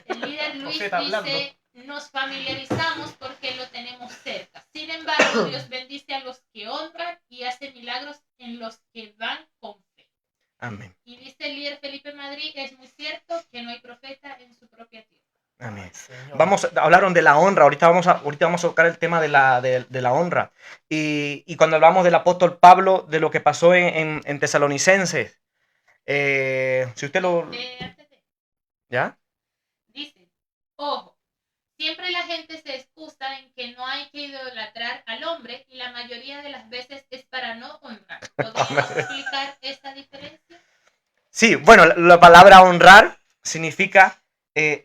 El líder Luis dice, nos familiarizamos porque lo tenemos cerca. Sin embargo, Dios bendice a los que honran y hace milagros en los que van con fe. Amén. Y dice el líder Felipe Madrid, es muy cierto que no hay profeta en su propia tierra. Amén. Hablaron de la honra, ahorita vamos a tocar el tema de la honra. Y cuando hablamos del apóstol Pablo, de lo que pasó en Tesalonicenses, si usted lo... ¿Ya? Dice, ojo, siempre la gente se excusa en que no hay que idolatrar al hombre y la mayoría de las veces es para no honrar. ¿Podríamos explicar esta diferencia? Sí, bueno, la palabra honrar significa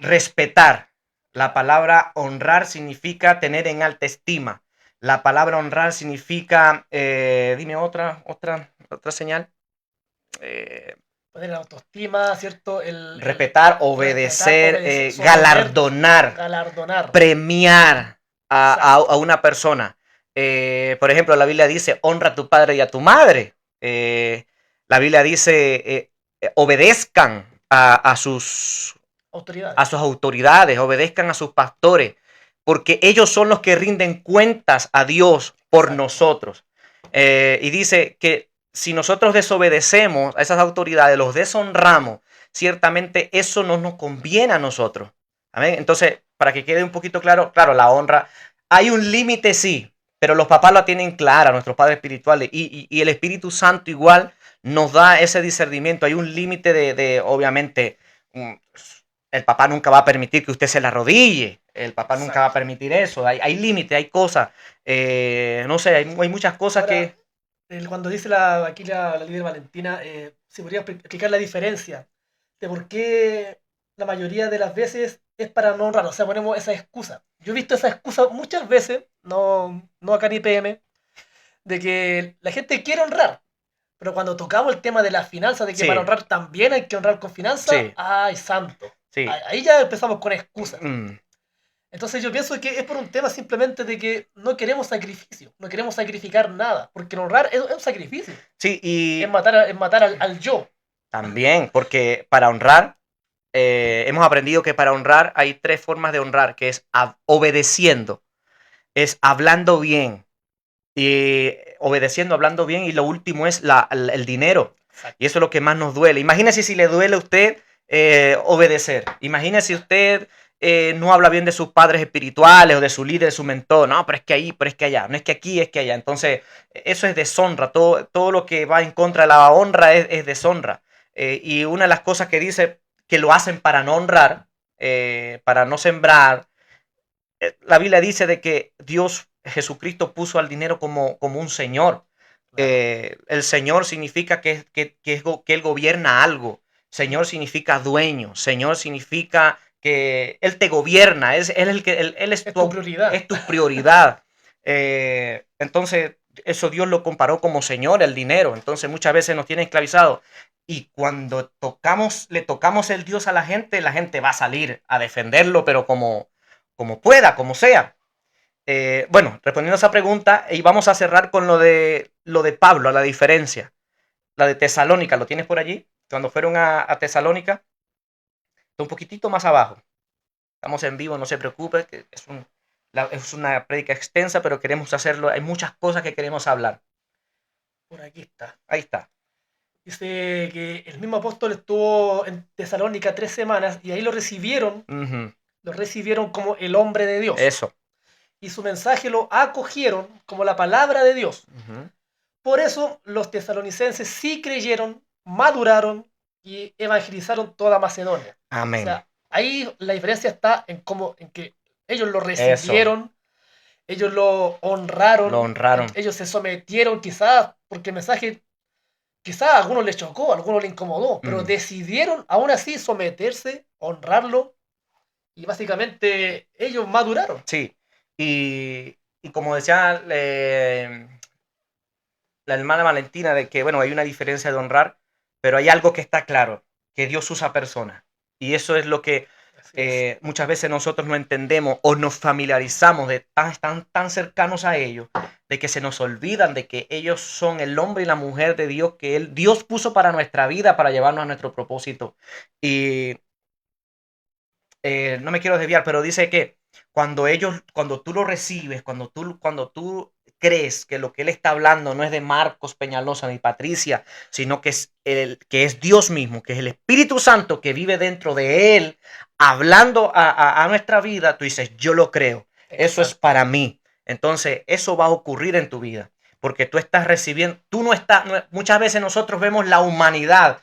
respetar. La palabra honrar significa tener en alta estima. La palabra honrar significa, dime otra señal. Poner la autoestima, ¿cierto? Respetar, obedecer, galardonar, premiar a una persona. Por ejemplo, la Biblia dice, honra a tu padre y a tu madre. La Biblia dice, obedezcan a sus autoridades, obedezcan a sus pastores, porque ellos son los que rinden cuentas a Dios por nosotros. Y dice que si nosotros desobedecemos a esas autoridades, los deshonramos, ciertamente eso no nos conviene a nosotros. ¿Amén? Entonces, para que quede un poquito claro, la honra, hay un límite, sí, pero los papás la tienen clara, nuestros padres espirituales, y el Espíritu Santo igual nos da ese discernimiento. Hay un límite de obviamente, el papá nunca va a permitir que usted se la arrodille, el papá nunca va a permitir eso, hay límite, hay cosas, no sé, hay muchas cosas. Ahora, que... Cuando dice aquí la líder Valentina, se podría explicar la diferencia de por qué la mayoría de las veces es para no honrar, o sea, ponemos esa excusa. Yo he visto esa excusa muchas veces, no acá en IPM, de que la gente quiere honrar, pero cuando tocamos el tema de las finanzas, de que para honrar también hay que honrar con finanzas, ¡ay, santo! Sí. Ahí ya empezamos con excusas. Entonces yo pienso que es por un tema simplemente de que no queremos sacrificio, no queremos sacrificar nada, porque honrar es un sacrificio. Sí, y... Es matar al yo. También, porque para honrar, hemos aprendido que para honrar hay 3 formas de honrar, que es obedeciendo, es hablando bien, y obedeciendo, hablando bien, y lo último es el dinero. Exacto. Y eso es lo que más nos duele. Imagínese si le duele a usted obedecer. Imagínese usted... no habla bien de sus padres espirituales o de su líder, de su mentor. No, pero es que ahí, pero es que allá. No es que aquí, es que allá. Entonces, eso es deshonra. Todo lo que va en contra de la honra es deshonra. Y una de las cosas que dice que lo hacen para no honrar, para no sembrar, la Biblia dice de que Dios Jesucristo puso al dinero como un señor. El señor significa que él gobierna algo. Señor significa dueño. Señor significa que él te gobierna. Él es tu prioridad. Es tu prioridad. Entonces, eso Dios lo comparó como señor, el dinero. Entonces, muchas veces nos tiene esclavizados. Y cuando le tocamos el Dios a la gente va a salir a defenderlo, pero como pueda, como sea. Bueno, respondiendo a esa pregunta, y vamos a cerrar con lo de Pablo, la diferencia. La de Tesalónica, ¿lo tienes por allí? Cuando fueron a Tesalónica, está un poquitito más abajo. Estamos en vivo, no se preocupe, que es una prédica extensa, pero queremos hacerlo. Hay muchas cosas que queremos hablar. Por aquí está. Ahí está. Dice que el mismo apóstol estuvo en Tesalónica 3 semanas y ahí lo recibieron. Lo recibieron como el hombre de Dios. Eso. Y su mensaje lo acogieron como la palabra de Dios. Por eso los tesalonicenses sí creyeron, maduraron y evangelizaron toda Macedonia. Amén. O sea, ahí la diferencia está en que ellos lo recibieron, ellos lo honraron, ellos se sometieron, quizás porque el mensaje quizás a algunos les chocó, a algunos les incomodó, pero decidieron aún así someterse, honrarlo, y básicamente ellos maduraron. Sí, y como decía la hermana Valentina, de que, bueno, hay una diferencia de honrar, pero hay algo que está claro, que Dios usa personas. Y eso es lo que muchas veces nosotros no entendemos o nos familiarizamos de tan cercanos a ellos, de que se nos olvidan de que ellos son el hombre y la mujer de Dios, que Dios puso para nuestra vida, para llevarnos a nuestro propósito. Y no me quiero desviar, pero dice que cuando tú lo recibes, cuando tú crees que lo que él está hablando no es de Marcos Peñalosa ni Patricia, sino que es Dios mismo, que es el Espíritu Santo que vive dentro de él, hablando a nuestra vida, tú dices, yo lo creo, eso es para mí. Entonces, eso va a ocurrir en tu vida, porque tú estás recibiendo, muchas veces nosotros vemos la humanidad,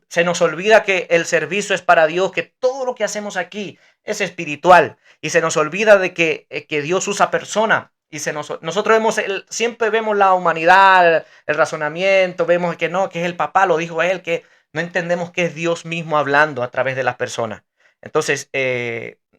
se nos olvida que el servicio es para Dios, que todo lo que hacemos aquí es espiritual, y se nos olvida de que Dios usa personas. Y nosotros siempre vemos la humanidad, el razonamiento, vemos que no, que es el papá, lo dijo él, que no entendemos que es Dios mismo hablando a través de las personas. Entonces,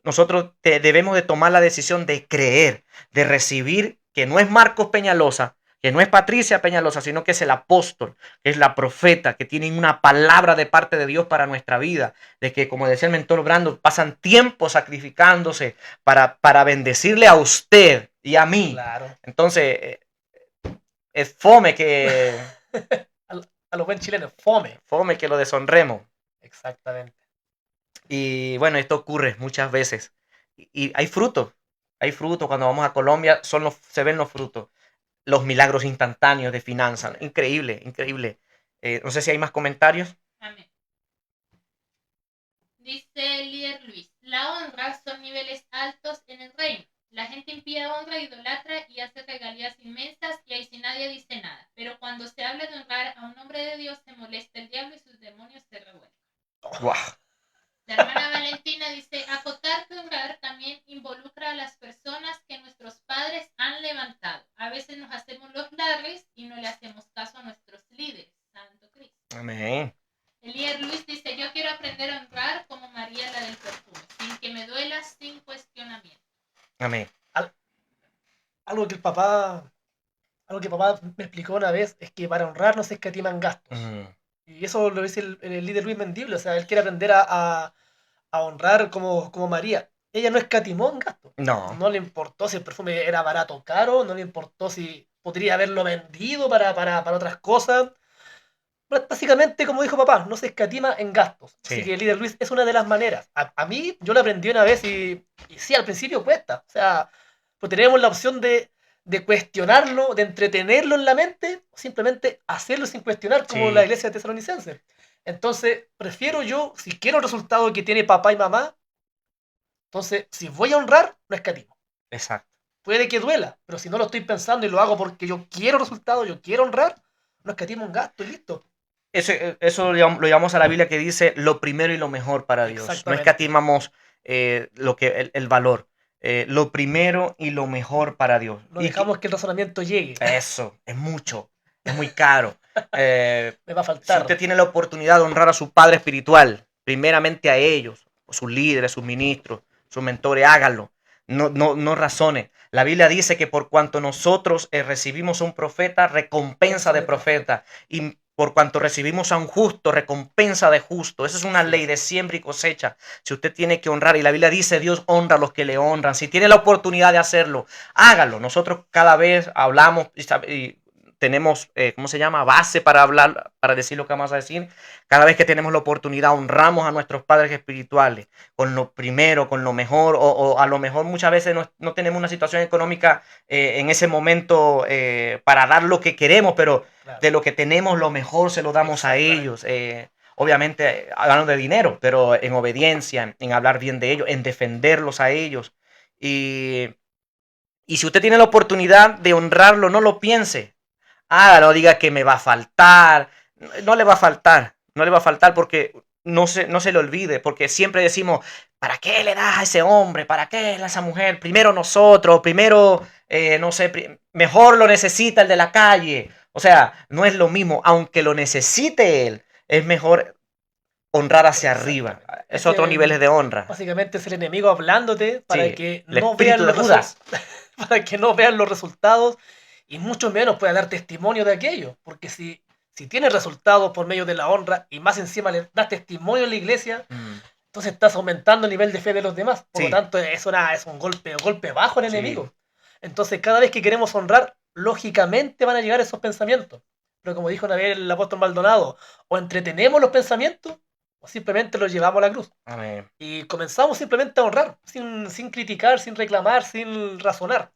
nosotros debemos de tomar la decisión de creer, de recibir, que no es Marcos Peñalosa, que no es Patricia Peñalosa, sino que es el apóstol, que es la profeta, que tienen una palabra de parte de Dios para nuestra vida, de que, como decía el mentor Brando, pasan tiempo sacrificándose para bendecirle a usted y a mí. Claro. Entonces, es fome que... a los buen chilenos, fome. Fome que lo deshonremos. Exactamente. Y bueno, esto ocurre muchas veces. Y hay frutos. Hay frutos. Cuando vamos a Colombia se ven los frutos. Los milagros instantáneos de finanzas. Increíble, increíble. No sé si hay más comentarios. Amén. Dice el líder Luis, la honra son niveles altos en el reino. La gente impía honra, idolatra y hace regalías inmensas y ahí sí nadie dice nada. Pero cuando se habla de honrar a un hombre de Dios, se molesta el diablo y sus demonios se revuelven. Wow. La hermana Valentina dice, acotar que honrar también involucra a las personas que nuestros padres han levantado. A veces nos hacemos los largues y no le hacemos caso a nuestros líderes. Santo Cristo. Amén. El líder Luis dice, yo quiero aprender a honrar como María la del perfume, sin que me duela, sin cuestionamiento. Amén. Algo que papá me explicó una vez es que para honrar no se escatiman gastos. Y eso lo dice el líder Luis Mendible. O sea, él quiere aprender a honrar como María. Ella no escatimó en gastos. No le importó si el perfume era barato o caro, no le importó si podría haberlo vendido para otras cosas. Básicamente, como dijo papá, no se escatima en gastos. Sí. Así que el líder Luis es una de las maneras. A mí, yo lo aprendí una vez y sí, al principio cuesta. O sea, pues tenemos la opción de cuestionarlo, de entretenerlo en la mente, o simplemente hacerlo sin cuestionar, como la iglesia tesalonicense. Entonces, prefiero yo, si quiero el resultado que tiene papá y mamá, entonces, si voy a honrar, no escatimo. Exacto. Puede que duela, pero si no lo estoy pensando y lo hago porque yo quiero resultado, yo quiero honrar, no escatimo un gasto y listo. Eso lo llamamos a la Biblia, que dice lo primero y lo mejor para Dios. No escatimamos el valor. lo primero y lo mejor para Dios. No dejamos que el razonamiento llegue. Eso, es mucho, es muy caro. Me va a faltar. Si usted tiene la oportunidad de honrar a su padre espiritual, primeramente a ellos, sus líderes, sus ministros, sus mentores, háganlo. No razone. La Biblia dice que por cuanto nosotros recibimos a un profeta, recompensa de profeta. Y por cuanto recibimos a un justo, recompensa de justo. Esa es una ley de siembra y cosecha. Si usted tiene que honrar, y la Biblia dice, Dios honra a los que le honran. Si tiene la oportunidad de hacerlo, hágalo. Nosotros cada vez hablamos y tenemos, ¿cómo se llama? Base para hablar, para decir lo que vamos a decir. Cada vez que tenemos la oportunidad, honramos a nuestros padres espirituales con lo primero, con lo mejor, o a lo mejor muchas veces no tenemos una situación económica en ese momento para dar lo que queremos, pero claro, de lo que tenemos, lo mejor se lo damos a ellos. Obviamente, hablando de dinero, pero en obediencia, en hablar bien de ellos, en defenderlos a ellos. Y si usted tiene la oportunidad de honrarlo, no lo piense. No diga que me va a faltar. No le va a faltar. No le va a faltar porque no se le olvide. Porque siempre decimos, ¿para qué le das a ese hombre? ¿Para qué a esa mujer? Primero nosotros, primero, no sé, mejor lo necesita el de la calle. O sea, no es lo mismo. Aunque lo necesite él, es mejor honrar hacia arriba. Es otro nivel de honra. Básicamente es el enemigo hablándote para que no vean los resultados. Para que no vean los resultados. Y mucho menos pueda dar testimonio de aquello, porque si tienes resultados por medio de la honra y más encima le das testimonio en la iglesia, entonces estás aumentando el nivel de fe de los demás. Por lo tanto, es un golpe bajo al enemigo. Entonces, cada vez que queremos honrar, lógicamente van a llegar esos pensamientos. Pero como dijo una vez el apóstol Maldonado, o entretenemos los pensamientos o simplemente los llevamos a la cruz. Amén. Y comenzamos simplemente a honrar, sin criticar, sin reclamar, sin razonar.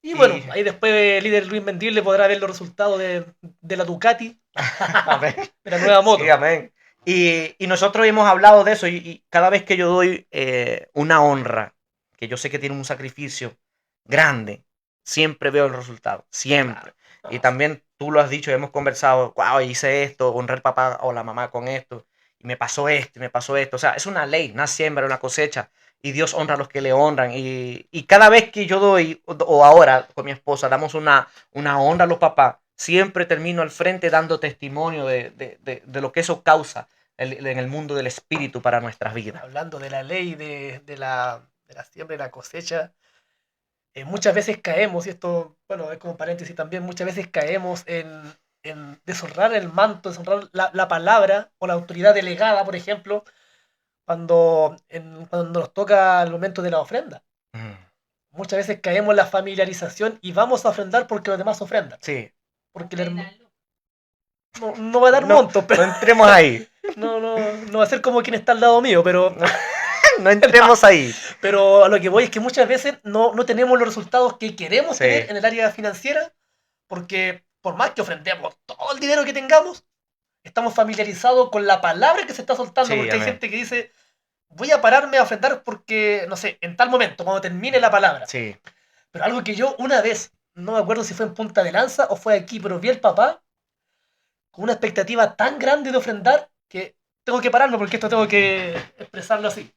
Y bueno, ahí después el líder Luis Mendil le podrá ver los resultados de la Ducati, de la nueva moto. Sí, amén. Y nosotros hemos hablado de eso y cada vez que yo doy una honra, que yo sé que tiene un sacrificio grande, siempre veo el resultado, siempre. Claro. Y también tú lo has dicho, hemos conversado, wow, hice esto, honré al papá o la mamá con esto, y me pasó esto, y me pasó esto. O sea, es una ley, una siembra, una cosecha. Y Dios honra a los que le honran. Y cada vez que yo doy, o ahora con mi esposa, damos una honra a los papás, siempre termino al frente dando testimonio de lo que eso causa en el mundo del espíritu para nuestras vidas. Hablando de la ley de la siembra y la cosecha, muchas veces caemos, y esto, bueno, es como paréntesis también, muchas veces caemos en deshonrar el manto, deshonrar la palabra o la autoridad delegada, por ejemplo, cuando nos toca el momento de la ofrenda. Muchas veces caemos en la familiarización y vamos a ofrendar porque los demás ofrendan. Sí. Porque no va a dar monto, pero no entremos ahí. No va a ser como quien está al lado mío, pero no entremos ahí. Pero a lo que voy es que muchas veces no tenemos los resultados que queremos tener en el área financiera, porque por más que ofrendemos todo el dinero que tengamos, estamos familiarizados con la palabra que se está soltando, porque hay gente que dice, voy a pararme a ofrendar porque, no sé, en tal momento, cuando termine la palabra. Sí. Pero algo que yo una vez, no me acuerdo si fue en Punta de Lanza o fue aquí, pero vi al papá con una expectativa tan grande de ofrendar que tengo que pararme porque esto tengo que expresarlo así.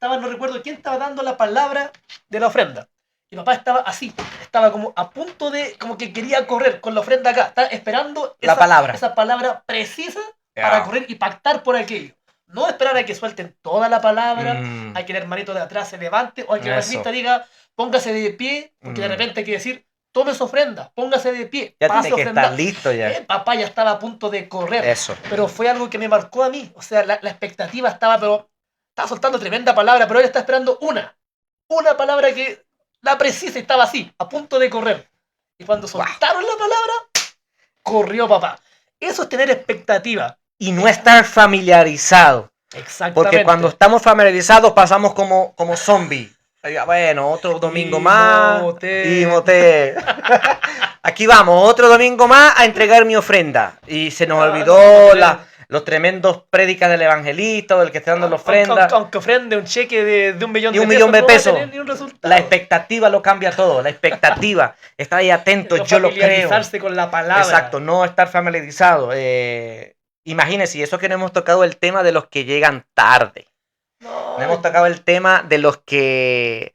No recuerdo quién estaba dando la palabra de la ofrenda. Y papá estaba así, estaba como a punto de, como que quería correr con la ofrenda acá, estaba esperando esa palabra precisa para correr y pactar por aquello. No esperar a que suelten toda la palabra, a que el hermanito de atrás se levante, o a que el hermanito diga, póngase de pie, porque de repente hay que decir, tome su ofrenda, póngase de pie, ya tiene que estar listo ya. Papá ya estaba a punto de correr. Eso. Pero fue algo que me marcó a mí, o sea, la expectativa estaba soltando tremenda palabra, pero él está esperando una palabra que la precisa, estaba así, a punto de correr. Y cuando soltaron la palabra, corrió papá. Eso es tener expectativa. Y no estar familiarizado. Exactamente. Porque cuando estamos familiarizados pasamos como zombies. Bueno, otro domingo más. Aquí vamos, otro domingo más a entregar mi ofrenda. Y se nos olvidó los tremendos prédicas del evangelista, del que está dando la ofrenda. Aunque ofrende un cheque de $1 millón de pesos. No va a tener ni un resultado. La expectativa lo cambia todo. La expectativa. Estar ahí atento, yo lo creo. Familiarizarse con la palabra. Exacto, no estar familiarizado. Imagínense, y eso que no hemos tocado el tema de los que llegan tarde. No hemos tocado el tema de los que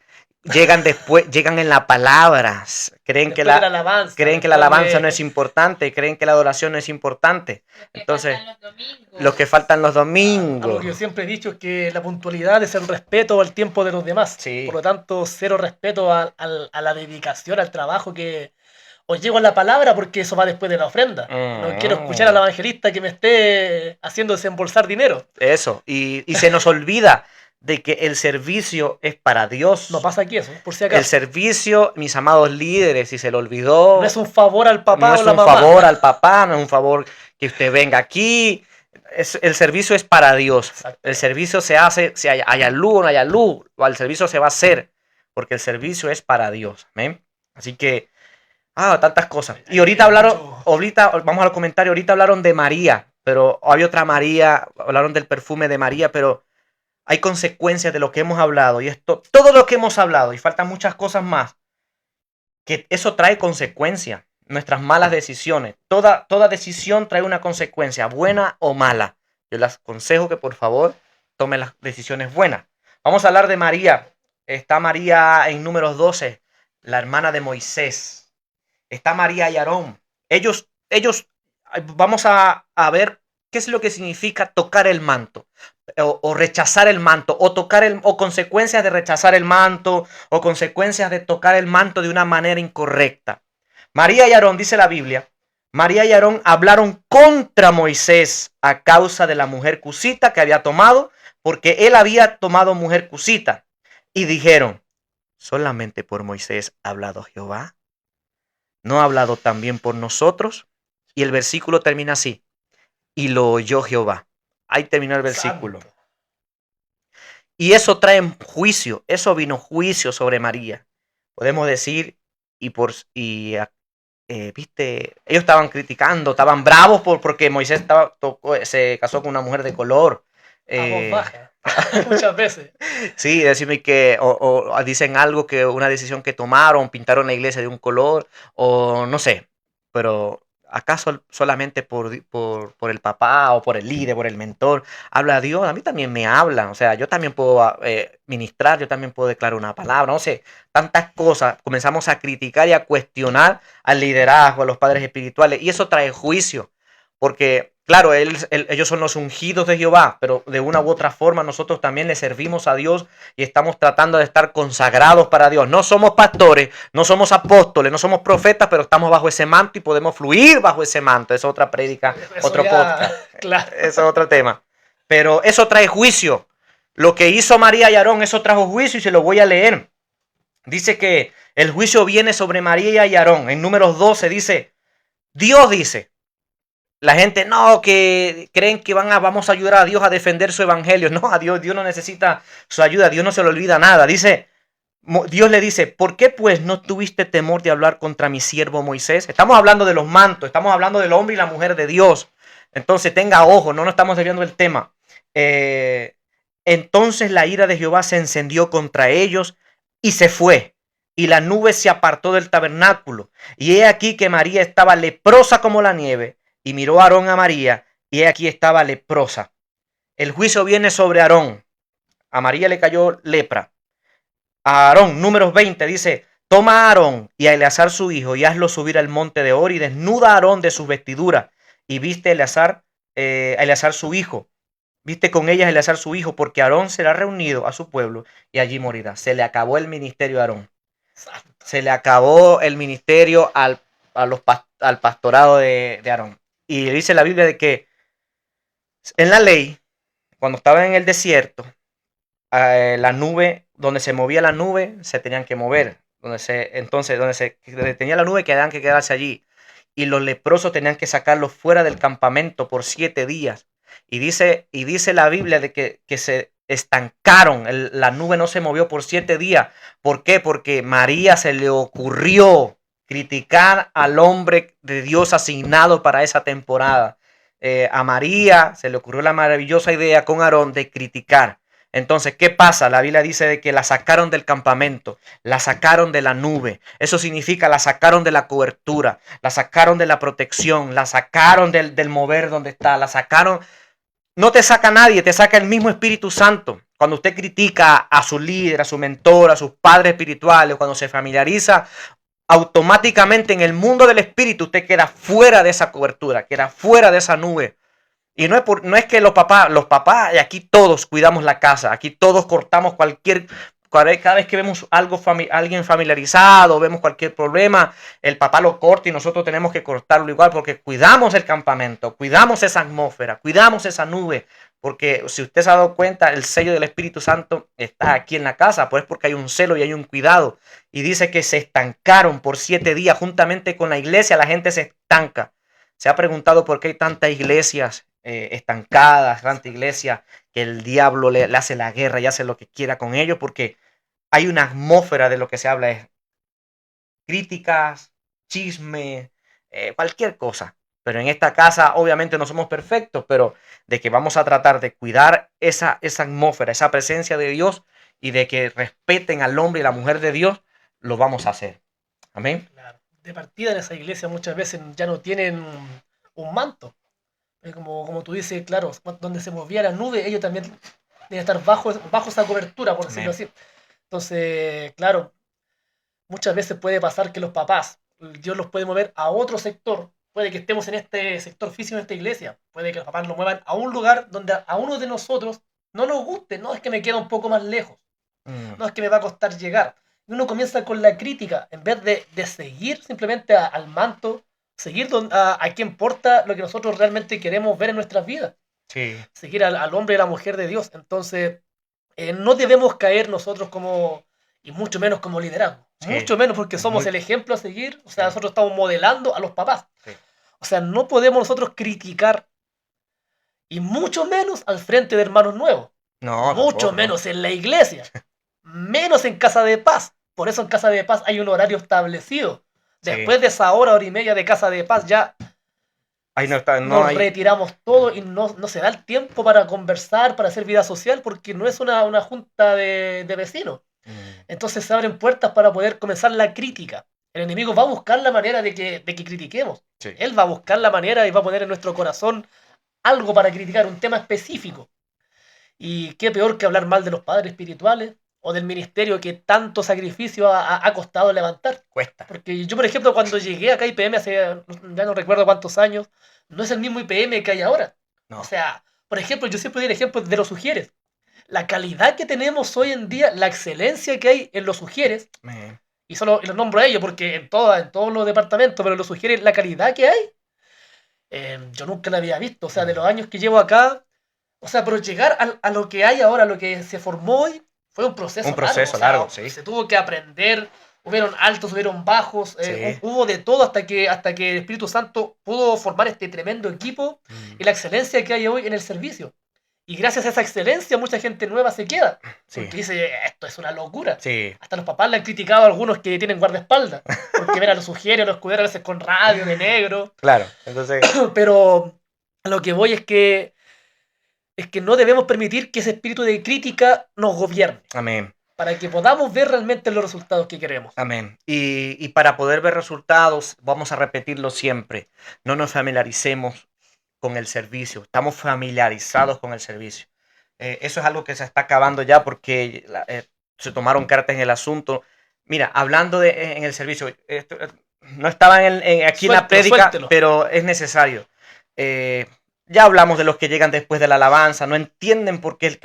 llegan después, llegan en la palabra, creen que la alabanza no es importante, creen que la adoración no es importante. Entonces, los que faltan los domingos. Algo que yo siempre he dicho es que la puntualidad es el respeto al tiempo de los demás. Sí. Por lo tanto, cero respeto a la dedicación, al trabajo que os llego a la palabra, porque eso va después de la ofrenda. No quiero escuchar al evangelista que me esté haciendo desembolsar dinero. Eso, y se nos olvida de que el servicio es para Dios. No pasa aquí eso, por si acaso. El servicio, mis amados líderes, si se lo olvidó. No es un favor al papá no o la mamá. No es un favor al papá, no es un favor que usted venga aquí. El servicio es para Dios. Exacto. El servicio se hace, si haya luz o no haya luz, el servicio se va a hacer, porque el servicio es para Dios. ¿Amén? Así que, tantas cosas. Y ahorita vamos al comentario, ahorita hablaron de María, pero había otra María, hablaron del perfume de María, pero hay consecuencias de lo que hemos hablado, y esto, todo lo que hemos hablado, y faltan muchas cosas más, que eso trae consecuencias, nuestras malas decisiones. Toda decisión trae una consecuencia, buena o mala. Yo les aconsejo que por favor tomen las decisiones buenas. Vamos a hablar de María. Está María en Números 12, la hermana de Moisés. Está María y Aarón. Ellos vamos a ver qué es lo que significa tocar el manto. O rechazar el manto, o consecuencias de rechazar el manto, o consecuencias de tocar el manto de una manera incorrecta. María y Aarón, dice la Biblia, María y Aarón hablaron contra Moisés a causa de la mujer cusita que había tomado, porque él había tomado mujer cusita. Y dijeron, ¿solamente por Moisés ha hablado Jehová? ¿No ha hablado también por nosotros? Y el versículo termina así, y lo oyó Jehová. Ahí terminó el versículo. Santo. Y eso trae juicio, eso vino juicio sobre María. Podemos decir, viste, ellos estaban criticando, estaban bravos porque Moisés se casó con una mujer de color. Baja, muchas veces. Sí, decirme que o dicen algo, que una decisión que tomaron, pintaron la iglesia de un color, o no sé, pero ¿acaso solamente por el papá o por el líder, por el mentor, habla Dios? A mí también me hablan, o sea, yo también puedo ministrar, yo también puedo declarar una palabra, no sé, tantas cosas. Comenzamos a criticar y a cuestionar al liderazgo, a los padres espirituales, y eso trae juicio, porque claro, ellos son los ungidos de Jehová, pero de una u otra forma nosotros también le servimos a Dios y estamos tratando de estar consagrados para Dios. No somos pastores, no somos apóstoles, no somos profetas, pero estamos bajo ese manto y podemos fluir bajo ese manto. Es otra prédica, otro podcast. Claro. Eso es otro tema. Pero eso trae juicio. Lo que hizo María y Aarón, eso trajo juicio, y se lo voy a leer. Dice que el juicio viene sobre María y Aarón. En Números 12 dice, Dios dice. La gente no, que creen que vamos a ayudar a Dios a defender su evangelio. No, a Dios no necesita su ayuda. Dios no se le olvida nada. Dios le dice, ¿por qué pues no tuviste temor de hablar contra mi siervo Moisés? Estamos hablando de los mantos, estamos hablando del hombre y la mujer de Dios. Entonces tenga ojo, no nos estamos desviando del tema. Entonces la ira de Jehová se encendió contra ellos y se fue. Y la nube se apartó del tabernáculo. Y he aquí que María estaba leprosa como la nieve. Y miró Aarón a María, y aquí estaba leprosa. El juicio viene sobre Aarón. A María le cayó lepra. A Aarón, Números 20, dice, toma a Aarón y a Eleazar su hijo, y hazlo subir al monte de Hor, y desnuda a Aarón de sus vestiduras, y viste a Eleazar su hijo. Viste con ellas a Eleazar su hijo, porque Aarón será reunido a su pueblo, y allí morirá. Se le acabó el ministerio a Aarón. Se le acabó el ministerio al pastorado de Aarón. Y dice la Biblia de que en la ley, cuando estaba en el desierto, la nube, donde se movía la nube, se tenían que mover. Donde se tenía la nube, tenían que quedarse allí. Y los leprosos tenían que sacarlos fuera del campamento por 7 días. Y dice la Biblia de que se estancaron. La nube no se movió por 7 días. ¿Por qué? Porque María se le ocurrió criticar al hombre de Dios asignado para esa temporada. A María se le ocurrió la maravillosa idea con Aarón de criticar. Entonces, ¿qué pasa? La Biblia dice de que la sacaron del campamento, la sacaron de la nube. Eso significa la sacaron de la cobertura, la sacaron de la protección, la sacaron del mover donde está, la sacaron. No te saca nadie, te saca el mismo Espíritu Santo. Cuando usted critica a su líder, a su mentor, a sus padres espirituales, cuando se familiariza, automáticamente en el mundo del espíritu usted queda fuera de esa cobertura, queda fuera de esa nube. Y no es que los papás, y aquí todos cuidamos la casa, aquí todos cortamos cada vez que vemos alguien familiarizado, vemos cualquier problema, el papá lo corta y nosotros tenemos que cortarlo igual porque cuidamos el campamento, cuidamos esa atmósfera, cuidamos esa nube. Porque si usted se ha dado cuenta, el sello del Espíritu Santo está aquí en la casa, pues porque hay un celo y hay un cuidado. Y dice que se estancaron por 7 días juntamente con la iglesia, la gente se estanca. Se ha preguntado por qué hay tantas iglesias estancadas, tanta iglesia que el diablo le hace la guerra y hace lo que quiera con ellos, porque hay una atmósfera de lo que se habla es críticas, chisme, cualquier cosa. Pero en esta casa obviamente no somos perfectos, pero de que vamos a tratar de cuidar esa atmósfera, esa presencia de Dios y de que respeten al hombre y la mujer de Dios, lo vamos a hacer. Amén. Claro. De partida en esa iglesia muchas veces ya no tienen un manto. Como tú dices, claro, donde se movía la nube, ellos también deben estar bajo esa cobertura, por decirlo así. Entonces, claro, muchas veces puede pasar que los papás, Dios los puede mover a otro sector. Puede que estemos en este sector físico, en esta iglesia. Puede que los papás nos muevan a un lugar donde a uno de nosotros no nos guste. No es que me queda un poco más lejos. No es que me va a costar llegar. Y uno comienza con la crítica. En vez de seguir simplemente al manto, seguir a quien importa lo que nosotros realmente queremos ver en nuestras vidas. Sí. Seguir al hombre y la mujer de Dios. Entonces, no debemos caer nosotros y mucho menos como liderazgo. Sí. Mucho menos porque somos el ejemplo a seguir. O sea, sí. Nosotros estamos modelando a los papás. Sí. O sea, no podemos nosotros criticar y mucho menos al frente de hermanos nuevos. No, mucho menos en la iglesia. Menos en Casa de Paz. Por eso en Casa de Paz hay un horario establecido. Después de esa hora y media de Casa de Paz ya ahí nos retiramos todo y no se da el tiempo para conversar, para hacer vida social, porque no es una junta de vecinos. Entonces se abren puertas para poder comenzar la crítica. El enemigo va a buscar la manera de que critiquemos. Sí. Él va a buscar la manera y va a poner en nuestro corazón algo para criticar, un tema específico. Y qué peor que hablar mal de los padres espirituales o del ministerio que tanto sacrificio ha costado levantar. Cuesta. Porque yo, por ejemplo, cuando llegué acá a IPM hace, ya no recuerdo cuántos años, no es el mismo IPM que hay ahora. No. O sea, por ejemplo, yo siempre doy el ejemplo de los Ujieres. La calidad que tenemos hoy en día, la excelencia que hay en los Ujieres, y los nombro a ellos porque en todos los departamentos, pero los Ujieres, la calidad que hay, yo nunca la había visto. O sea, de los años que llevo acá, o sea, pero llegar a lo que hay ahora, lo que se formó hoy, fue un proceso largo. O sea, sí. Se tuvo que aprender, hubieron altos, hubieron bajos, sí. Hubo de todo hasta que el Espíritu Santo pudo formar este tremendo equipo y la excelencia que hay hoy en el servicio. Y gracias a esa excelencia mucha gente nueva se queda. Sí. Porque dice, esto es una locura. Sí. Hasta los papás le han criticado a algunos que tienen guardaespaldas. Porque ven a los Ujieres, a los escuderos a veces con radio de negro. Claro, entonces... Pero a lo que voy es que no debemos permitir que ese espíritu de crítica nos gobierne. Amén. Para que podamos ver realmente los resultados que queremos. Amén. Y para poder ver resultados, vamos a repetirlo siempre. No nos familiaricemos con el servicio. Estamos familiarizados con el servicio. Eso es algo que se está acabando ya porque se tomaron cartas en el asunto. Mira, hablando en el servicio, no estaba aquí en la prédica, suéltelo. Pero es necesario. Ya hablamos de los que llegan después de la alabanza, no entienden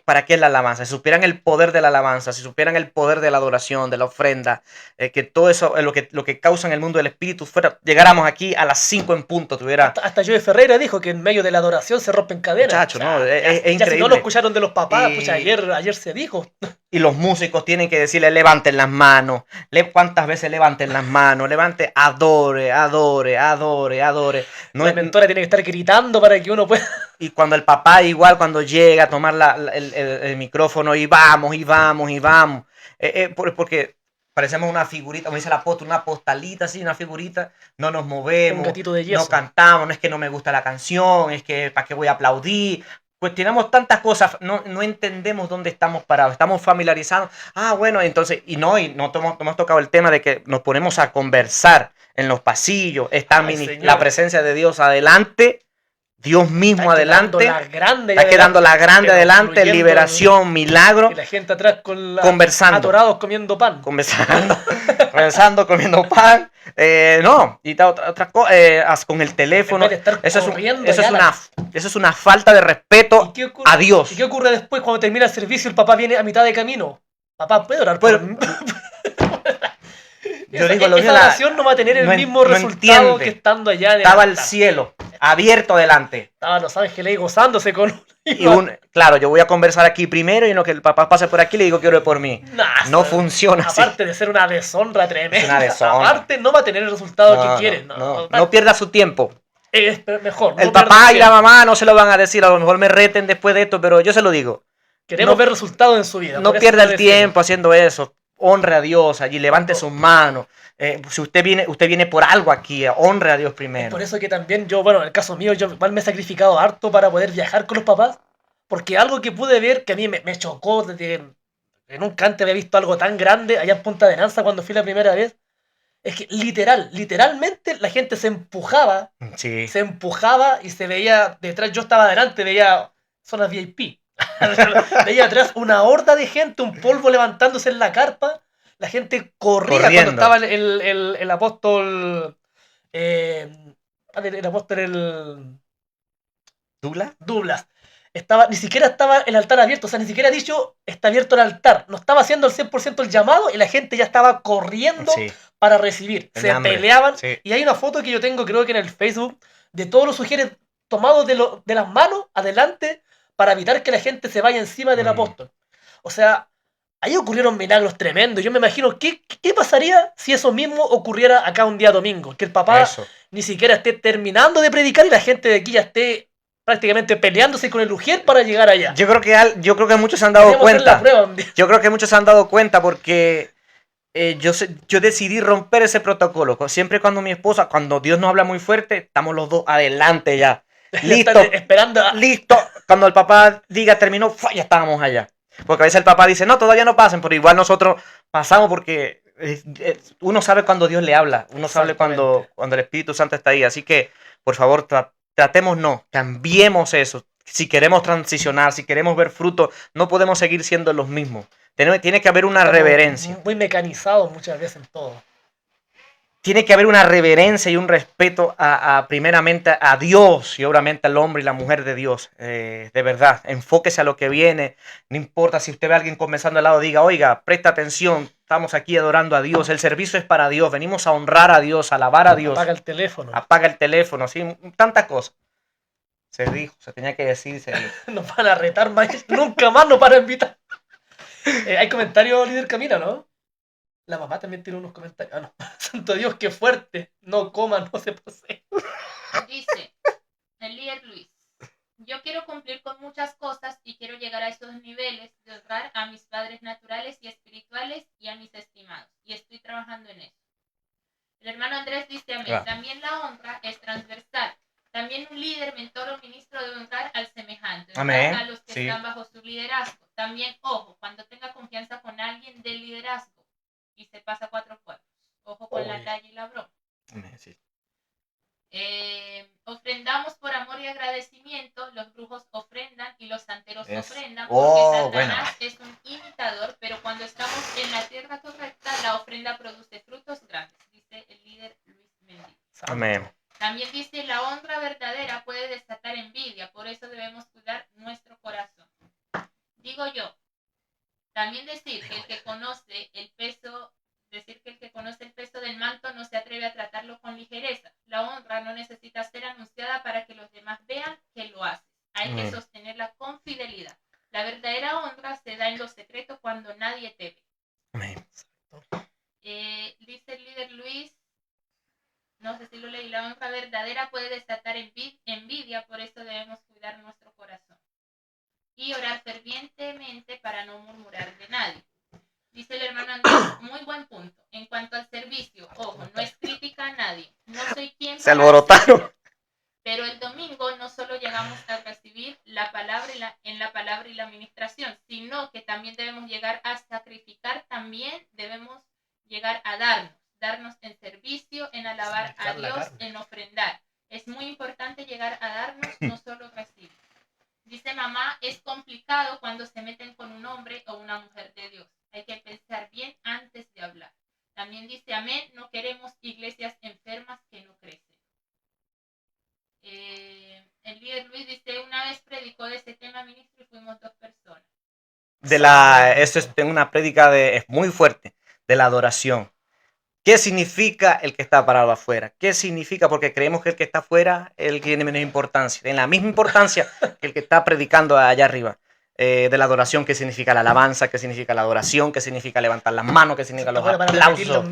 para qué es la alabanza. Si supieran el poder de la alabanza, si supieran el poder de la adoración, de la ofrenda, que todo eso es lo que causa en el mundo del espíritu, llegáramos aquí a las 5 en punto. Hasta Joe Ferreira dijo que en medio de la adoración se rompen cadenas. Muchacho, no, es increíble. Si no lo escucharon de los papás, pues ayer se dijo. Y los músicos tienen que decirle, levanten las manos. ¿Cuántas veces levanten las manos? Levante, adore. No, la mentora tiene que estar gritando para que uno pueda... Y cuando el papá igual, cuando llega a tomar el micrófono y vamos. Porque parecemos una figurita, como dice el apóstol, una postalita así, una figurita. No nos movemos, un gatito de yeso. No cantamos, no es que no me gusta la canción, es que ¿para qué voy a aplaudir? Cuestionamos tantas cosas, no entendemos dónde estamos parados, estamos familiarizados. Bueno, entonces, no hemos tocado el tema de que nos ponemos a conversar en los pasillos, está la presencia de Dios adelante Dios mismo adelante. Está quedando la grande adelante, liberación, milagro. Y la gente atrás conversando. atorados comiendo pan. Conversando, comiendo pan. No, y otras cosas, con el teléfono. Eso es una falta de respeto a Dios. ¿Y qué ocurre después cuando termina el servicio? El papá viene a mitad de camino. Papá, ¿puede orar por mí? Esa oración no va a tener el mismo resultado que estando allá. Estaba el cielo abierto adelante. Estaban los ángeles ahí gozándose con... Claro, yo voy a conversar aquí primero y en lo que el papá pase por aquí le digo que ore por mí. No funciona así. Aparte de ser una deshonra tremenda. Es una deshonra. Aparte no va a tener el resultado que quiere. No pierda su tiempo. Es mejor. El papá y la mamá no se lo van a decir, a lo mejor me reten después de esto, pero yo se lo digo. Queremos ver resultados en su vida. No pierda el tiempo haciendo eso. Honre a Dios allí, levante sus manos. Si usted viene por algo aquí, honre a Dios primero. Es por eso que también yo, en el caso mío, yo igual me he sacrificado harto para poder viajar con los papás, porque algo que pude ver que a mí me chocó, desde que nunca antes había visto algo tan grande allá en Punta de Lanza cuando fui la primera vez, es que literalmente la gente se empujaba y se veía detrás, yo estaba adelante, veía zonas VIP. Veía atrás una horda de gente, un polvo levantándose en la carpa. La gente corría cuando estaba el apóstol. El apóstol Douglas. Ni siquiera estaba el altar abierto, o sea, ni siquiera ha dicho está abierto el altar. No estaba haciendo al 100% el llamado y la gente ya estaba corriendo para recibir. Se peleaban. Y hay una foto que yo tengo, creo que en el Facebook, de todos los sugieres tomados de las manos adelante para evitar que la gente se vaya encima del apóstol. O sea, ahí ocurrieron milagros tremendos. Yo me imagino, ¿qué pasaría si eso mismo ocurriera acá un día domingo? Que el papá ni siquiera esté terminando de predicar y la gente de aquí ya esté prácticamente peleándose con el ujier para llegar allá. Yo creo que muchos se han dado cuenta. Yo creo que muchos se han dado cuenta porque yo decidí romper ese protocolo. Siempre cuando Dios nos habla muy fuerte, estamos los dos adelante ya. Listo, esperando. Listo. Cuando el papá diga terminó, ya estábamos allá. Porque a veces el papá dice, no, todavía no pasen, pero igual nosotros pasamos porque uno sabe cuando Dios le habla, uno sabe cuando el Espíritu Santo está ahí. Así que, por favor, cambiemos eso. Si queremos transicionar, si queremos ver fruto, no podemos seguir siendo los mismos. Tiene que haber una reverencia. Muy mecanizado muchas veces en todo. Tiene que haber una reverencia y un respeto primeramente a Dios y obviamente al hombre y la mujer de Dios. De verdad, enfóquese a lo que viene. No importa si usted ve a alguien comenzando al lado, diga, oiga, presta atención, estamos aquí adorando a Dios. El servicio es para Dios, venimos a honrar a Dios, a alabar a Dios. Apaga el teléfono, sí, tantas cosas. Se dijo, se tenía que decir, se dijo. Nos van a retar más, nunca más nos van a invitar. Hay comentarios, líder Camila, ¿no? La mamá también tiene unos comentarios. No. Santo Dios, qué fuerte. No coma, no se pase. Dice el líder Luis: yo quiero cumplir con muchas cosas y quiero llegar a esos niveles de honrar a mis padres naturales y espirituales y a mis estimados. Y estoy trabajando en eso. El hermano Andrés dice amén. También la honra es transversal. También un líder, mentor o ministro debe honrar al semejante. Amén. A los que están bajo su liderazgo. También, ojo, cuando tenga confianza con alguien del liderazgo y se pasa 4 cuartos. Ojo con la talla y la broma. Sí. Ofrendamos por amor y agradecimiento. Los brujos ofrendan y los santeros ofrendan porque Satanás es un imitador, pero cuando estamos en la tierra correcta, la ofrenda produce frutos grandes, dice el líder Luis Mendiz. Amén. También dice, la honra verdadera puede desatar envidia, por eso debemos cuidar nuestro corazón. Digo yo, también decir que el que conoce el peso del manto no se atreve a tratarlo con ligereza. La honra no necesita ser anunciada para que los demás vean que lo haces. Hay que sostenerla con fidelidad. La verdadera honra se da en lo secreto cuando nadie te ve. Dice el líder Luis, no sé si lo leí, la honra verdadera puede desatar envidia, por eso debemos cuidar nuestro corazón. Y orar fervientemente para no murmurar de nadie. Dice el hermano Andrés, muy buen punto. En cuanto al servicio, ojo, no es crítica a nadie. No soy quien se alborotaron. Pero el domingo no solo llegamos a recibir la palabra en la palabra y la administración, sino que también debemos llegar a sacrificar, también debemos llegar a darnos en servicio, en alabar a Dios, en ofrendar. Es muy importante llegar a darnos, no solo recibir. Dice mamá, es complicado cuando se meten con un hombre o una mujer de Dios. Hay que pensar bien antes de hablar. También dice amén, no queremos iglesias enfermas que no crecen. El líder Luis dice, una vez predicó de ese tema, ministro, y fuimos 2 personas. Eso es una prédica es muy fuerte, de la adoración. ¿Qué significa el que está parado afuera? ¿Qué significa? Porque creemos que el que está afuera es el que tiene menos importancia. Tiene la misma importancia que el que está predicando allá arriba. De la adoración, qué significa la alabanza, qué significa la adoración, qué significa levantar las manos, qué significa los aplausos.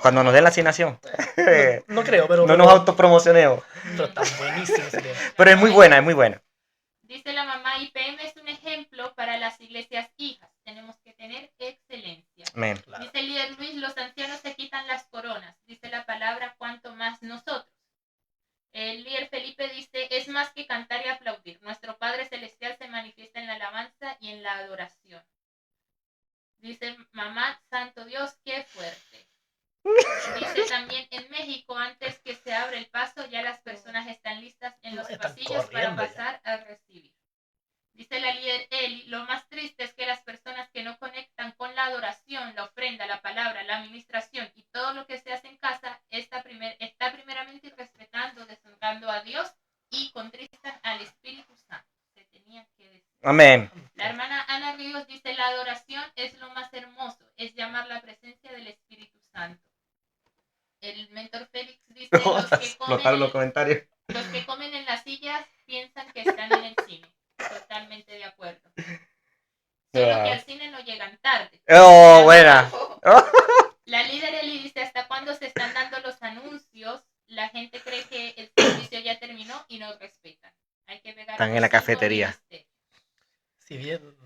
Cuando nos den la asignación. No creo, pero... No nos autopromocionemos. Pero está buenísimo ese tema. Pero es muy buena, es muy buena. Dice la mamá, IPM es un ejemplo para las iglesias hijas. Tenemos que tener excelencia. Amén. Dice el líder Luis, los ancianos se quitan las coronas. Dice la palabra, cuanto más nosotros. El líder Felipe dice, es más que cantar y aplaudir. Nuestro Padre Celestial se manifiesta en la alabanza y en la adoración. Dice mamá, santo Dios, qué fuerte. Dice también, en México, antes que se abra el paso, ya las personas están listas en los pasillos para pasar a recibir. Dice la líder Eli, lo más triste es que las personas que no conectan con la adoración, la ofrenda, la palabra, la administración y todo lo que se hace en casa, está primeramente respetando, deshonrando a Dios y contristan al Espíritu Santo. Se tenía que decir. Amén. La hermana Ana Ríos dice, la adoración es lo más hermoso, es llamar la presencia del Espíritu Santo. El mentor Félix dice, los que comen en las sillas piensan que están en el cine. Totalmente de acuerdo. Solo que al cine no llegan tarde. Oh, buena. La líder Eli dice, ¿hasta cuándo se están dando los anuncios? La gente cree que el servicio ya terminó y no respetan. Hay que pegar. Están en la cafetería. Si bien...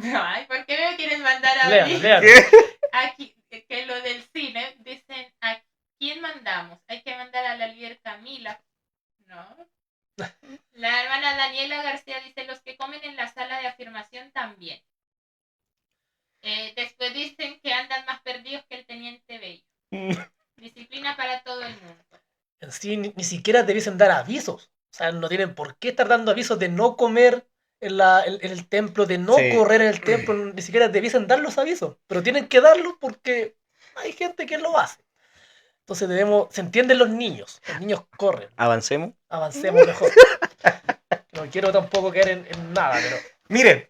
Ay, ¿por qué me quieres mandar a Lean. Aquí, que lo del cine, dicen, ¿a quién mandamos? Hay que mandar a la líder Camila. No. La hermana Daniela García dice, los que comen en la sala de afirmación también. Después dicen que andan más perdidos que el teniente Bello. Disciplina para todo el mundo. En sí, ni siquiera debiesen dar avisos. O sea, no tienen por qué estar dando avisos de no comer en el templo, de no correr en el templo. Ni siquiera debiesen dar los avisos. Pero tienen que darlos porque hay gente que lo hace. Entonces se entienden los niños corren. Avancemos mejor. No quiero tampoco caer en nada, pero... Miren,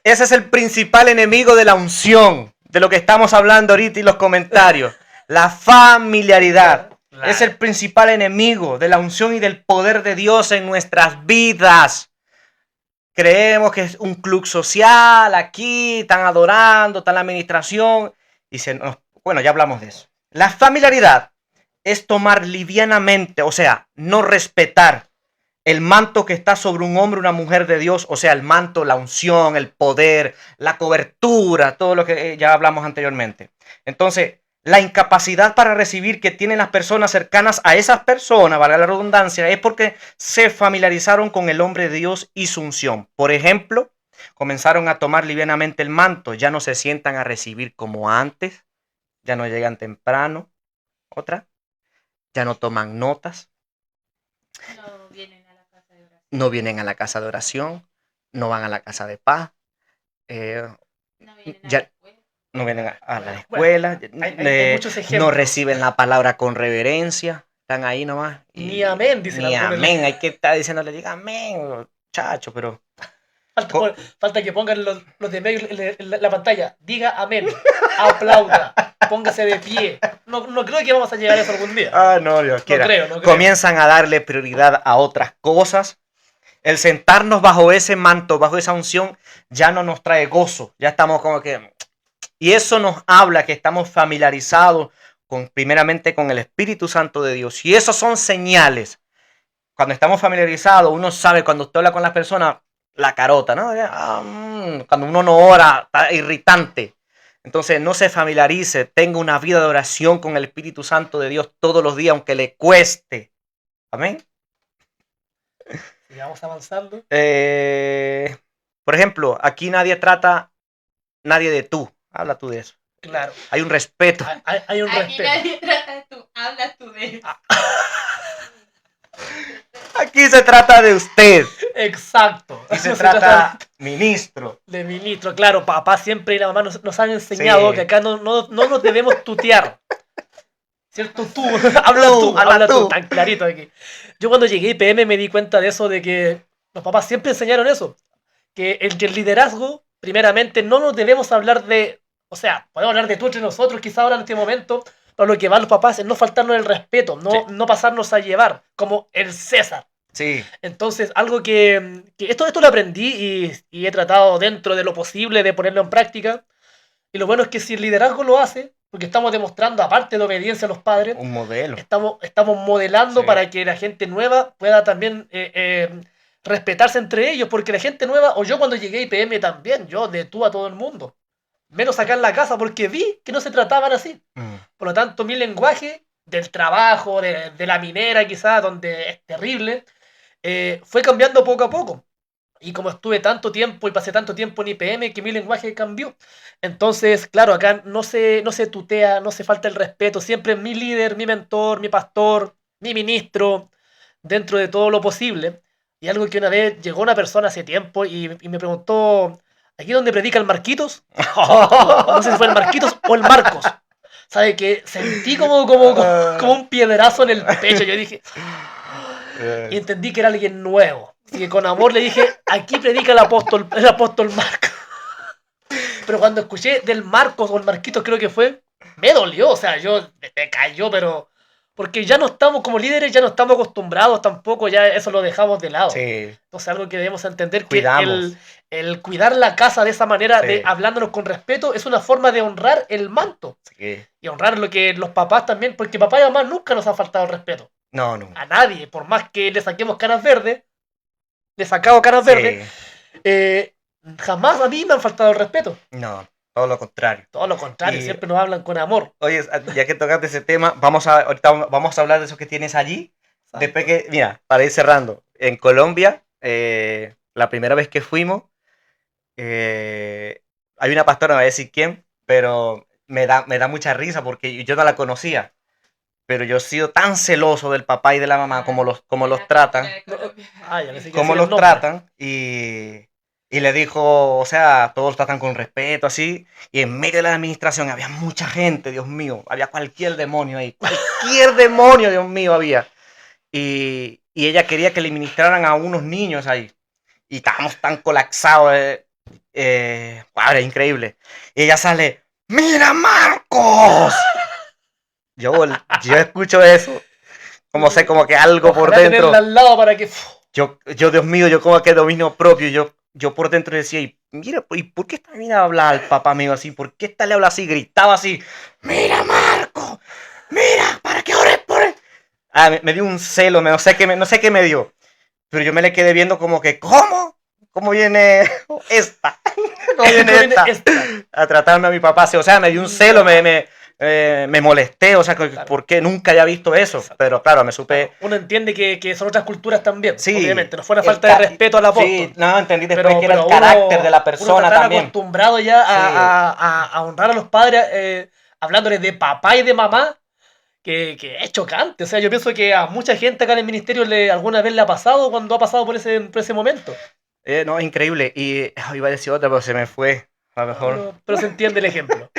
ese es el principal enemigo de la unción, de lo que estamos hablando ahorita y los comentarios. La familiaridad. Claro. Es el principal enemigo de la unción y del poder de Dios en nuestras vidas. Creemos que es un club social, aquí están adorando, está la administración. Y bueno, ya hablamos de eso. La familiaridad es tomar livianamente, o sea, no respetar el manto que está sobre un hombre o una mujer de Dios, o sea, el manto, la unción, el poder, la cobertura, todo lo que ya hablamos anteriormente. Entonces, la incapacidad para recibir que tienen las personas cercanas a esas personas, valga la redundancia, es porque se familiarizaron con el hombre de Dios y su unción. Por ejemplo, comenzaron a tomar livianamente el manto, ya no se sientan a recibir como antes, ya no llegan temprano, ya no toman notas. No vienen a la casa de oración. No vienen a la casa de oración, no van a la casa de paz. No vienen a la escuela. Hay muchos ejemplos. No reciben la palabra con reverencia. Están ahí nomás. Ni amén, dice Ni amén. Hay que estar diciéndole, diga amén, muchacho, pero... Falta que pongan los de medio en la pantalla. Diga amén. Aplauda. Póngase de pie. No creo que vamos a llegar a eso algún día. No, Dios quiera. No creo. Comienzan a darle prioridad a otras cosas. El sentarnos bajo ese manto, bajo esa unción, ya no nos trae gozo. Ya estamos como que... Y eso nos habla que estamos familiarizados primeramente con el Espíritu Santo de Dios. Y esos son señales. Cuando estamos familiarizados, uno sabe cuando usted habla con las personas, la carota, ¿no? Cuando uno no ora, está irritante. Entonces no se familiarice, tenga una vida de oración con el Espíritu Santo de Dios todos los días, aunque le cueste. Amén. Sigamos avanzando. Por ejemplo, aquí nadie trata de tú. Habla tú de eso. Claro. Hay un respeto. Hay un Aquí respeto. nadie trata de tú, habla tú de él. Aquí se trata de usted. Exacto. Aquí se No trata ministro. de ministro. Claro, papá siempre y la mamá nos han enseñado Sí. que acá no nos debemos tutear. ¿Cierto? Tú, Habla habla tú, tú. tan clarito aquí. Yo cuando llegué a IPM me di cuenta de eso, de que los papás siempre enseñaron eso. Que el liderazgo, primeramente, no nos debemos hablar de... O sea, podemos hablar de tú entre nosotros, quizá ahora en este momento, pero lo que van los papás es no faltarnos el respeto, no pasarnos a llevar, como el César. Sí. Entonces, algo que esto lo aprendí y he tratado dentro de lo posible de ponerlo en práctica. Y lo bueno es que si el liderazgo lo hace, porque estamos demostrando, aparte de obediencia a los padres, Un modelo. estamos modelando Sí. para que la gente nueva pueda también respetarse entre ellos, porque la gente nueva, o yo cuando llegué a IPM también, yo de tú a todo el mundo, menos acá en la casa, porque vi que no se trataban así. Por lo tanto, mi lenguaje del trabajo, de la minera quizás, donde es terrible, fue cambiando poco a poco. Y como estuve tanto tiempo y pasé tanto tiempo en IPM, que mi lenguaje cambió. Entonces, claro, acá no se tutea, no se falta el respeto. Siempre mi líder, mi mentor, mi pastor, mi ministro, dentro de todo lo posible. Y algo que una vez llegó una persona hace tiempo y me preguntó, ¿aquí donde predica el Marquitos? No sé si fue el Marquitos o el Marcos. ¿Sabe? Que sentí como un piedrazo en el pecho. Yo dije, y entendí que era alguien nuevo. Así que con amor le dije, aquí predica el apóstol Marcos. Pero cuando escuché del Marcos o el Marquitos creo que fue, me dolió, o sea, me cayó, pero... Porque ya no estamos como líderes, ya no estamos acostumbrados tampoco, ya eso lo dejamos de lado. Sí. Entonces algo que debemos entender, Cuidamos. que el cuidar la casa de esa manera, Sí. de hablándonos con respeto, es una forma de honrar el manto. Sí. Y honrar lo que los papás también, porque papá y mamá nunca nos han faltado el respeto. No, no. A nadie, por más que le saquemos caras verdes, le he sacado caras verdes, jamás a mí me han faltado el respeto. No, todo lo contrario. Todo lo contrario, Y- siempre nos hablan con amor. Oye, ya que tocaste ese tema, ahorita vamos a hablar de eso que tienes allí. Después que, mira, para ir cerrando, en Colombia, la primera vez que fuimos, hay una pastora, no voy a decir quién, pero me da mucha risa porque yo no la conocía. Pero yo he sido tan celoso del papá y de la mamá como los tratan. Cómo los tratan y le dijo, o sea, todos tratan con respeto, así, y en medio de la administración había mucha gente, Dios mío, había cualquier demonio ahí, cualquier demonio, Dios mío, había. Y ella quería que le ministraran a unos niños ahí, y estábamos tan colapsados, wow, era increíble. Y ella sale, ¡mira, Marcos! Yo escucho eso, como que algo por Ojalá dentro. tenerla al lado para que... Yo, Dios mío, yo como que dominio propio, yo por dentro decía, y mira, ¿y por qué esta mina habla al papá mío así? ¿Por qué esta le habla así? Gritaba así, mira, Marco, mira, para que ores por él. Me dio un celo, no sé qué me dio, pero yo me le quedé viendo como que, ¿cómo? ¿Cómo viene esta? ¿Cómo viene esta? A tratarme a mi papá, o sea, me dio un celo, me molesté, o sea, Claro. ¿por qué? Nunca había visto eso, pero claro, me supe... Uno entiende que son otras culturas también, Sí, obviamente, no fue una falta de respeto al apóstol. Sí, no, entendí después que era el uno- carácter de la uno persona está tan también. acostumbrado ya a honrar a los padres, hablándoles de papá y de mamá, que es chocante. O sea, yo pienso que a mucha gente acá en el ministerio alguna vez le ha pasado cuando ha pasado por ese momento. No, increíble. Y iba a decir otra, pero se me fue. A lo mejor. Pero se entiende el ejemplo.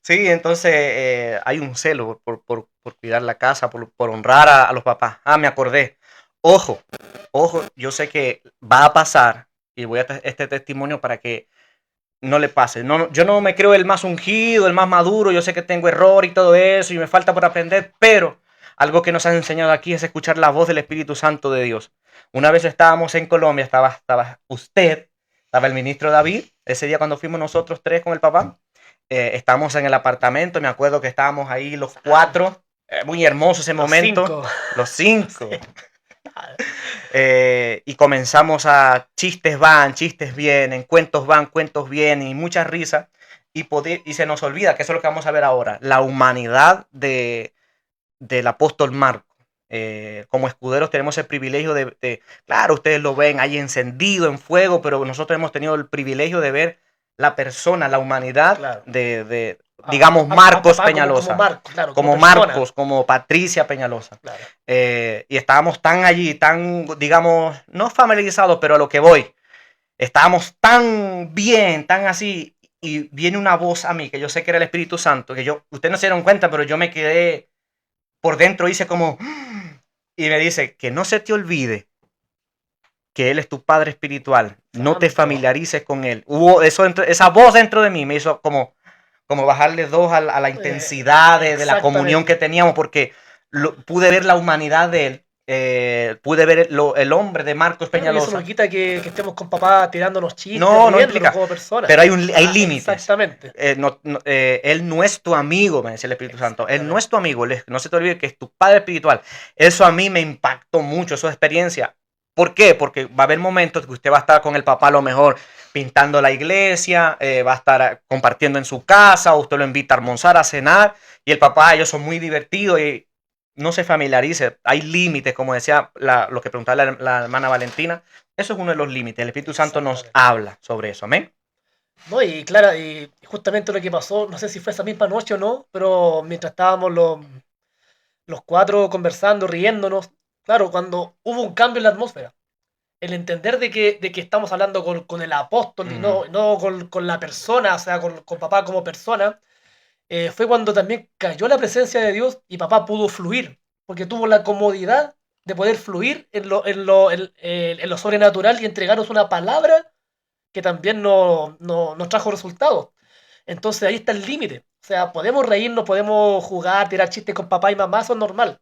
Sí, entonces hay un celo por cuidar la casa, por honrar a los papás. Me acordé. Ojo, yo sé que va a pasar, y voy a este testimonio para que no le pase. No, yo no me creo el más ungido, el más maduro, yo sé que tengo error y todo eso, y me falta por aprender, pero algo que nos han enseñado aquí es escuchar la voz del Espíritu Santo de Dios. Una vez estábamos en Colombia, estaba usted, estaba el ministro David, ese día cuando fuimos nosotros tres con el papá, estábamos en el apartamento, me acuerdo que estábamos ahí los cuatro, muy hermoso ese momento, los cinco. Y comenzamos a chistes van, chistes vienen, cuentos van, cuentos vienen, y mucha risa, y se nos olvida, que eso es lo que vamos a ver ahora, la humanidad del apóstol Marco. Como escuderos tenemos el privilegio claro, ustedes lo ven ahí encendido, en fuego, pero nosotros hemos tenido el privilegio de ver la persona, la humanidad Claro. de digamos, Marcos Peñalosa. Como Marcos, claro. Como Marcos, como Patricia Peñalosa. Claro. Y estábamos tan allí, tan, digamos, no familiarizados, pero a lo que voy. Estábamos tan bien, tan así. Y viene una voz a mí, que yo sé que era el Espíritu Santo, que ustedes no se dieron cuenta, pero yo me quedé por dentro, hice como... Y me dice, que no se te olvide que Él es tu Padre espiritual. No te familiarices con Él. Hubo esa voz dentro de mí me hizo como bajarle dos a la intensidad de la comunión que teníamos, porque pude ver la humanidad de Él. Pude ver el hombre de Marcos Peñalosa. Eso no quita que estemos con papá tirándonos chistes, no implica, como personas. pero hay límites. Exactamente. Él no es tu amigo, me decía el Espíritu Santo. Él no es tu amigo. No se te olvide que es tu Padre espiritual. Eso a mí me impactó mucho, esa experiencia. ¿Por qué? Porque va a haber momentos que usted va a estar con el papá a lo mejor pintando la iglesia, va a estar compartiendo en su casa, o usted lo invita a almorzar, a cenar, y el papá, ellos son muy divertidos y no se familiarice. Hay límites, como decía lo que preguntaba la hermana Valentina. Eso es uno de los límites. El Espíritu Santo nos habla sobre eso. Amén. No, y claro, y justamente lo que pasó, no sé si fue esa misma noche o no, pero mientras estábamos los cuatro conversando, riéndonos, claro, cuando hubo un cambio en la atmósfera, el entender de que estamos hablando con el apóstol y no con la persona, o sea, con papá como persona, fue cuando también cayó la presencia de Dios y papá pudo fluir, porque tuvo la comodidad de poder fluir en lo sobrenatural y entregarnos una palabra que también nos trajo resultados. Entonces ahí está el límite. O sea, podemos reírnos, podemos jugar, tirar chistes con papá y mamá, eso es normal.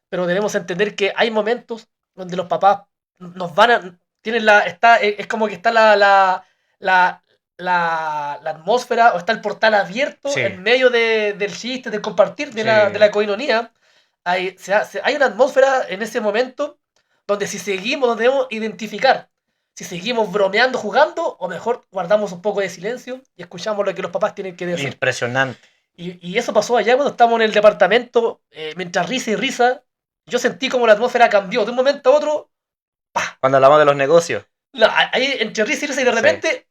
Pero debemos entender que hay momentos donde los papás nos van a... es como que está la atmósfera o está el portal abierto en medio del chiste, del compartir, de la coinonía. Hay una atmósfera en ese momento donde si seguimos, donde debemos identificar si seguimos bromeando, jugando, o mejor guardamos un poco de silencio y escuchamos lo que los papás tienen que decir. Impresionante. Y eso pasó allá cuando estábamos en el departamento, mientras risa y risa, yo sentí como la atmósfera cambió de un momento a otro. ¡Pah! Cuando hablamos de los negocios. No, ahí entre risa y risa y de repente,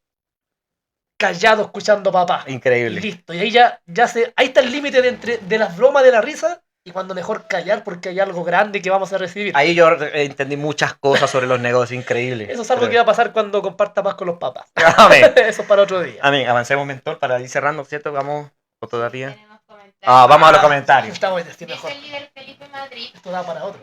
callado escuchando a papá. Increíble. Y listo. Y ahí ahí está el límite de las bromas de la risa. Y cuando mejor callar porque hay algo grande que vamos a recibir. Ahí yo entendí muchas cosas sobre los negocios, increíble. Eso es algo que va a pasar cuando comparta más con los papás. Amén. Eso es para otro día. Amén. Avancemos, mentor, para ir cerrando, ¿cierto? Vamos, o todavía. Vamos a los comentarios. Estamos en mejor. Dice el líder Felipe Madrid. Esto da para otro.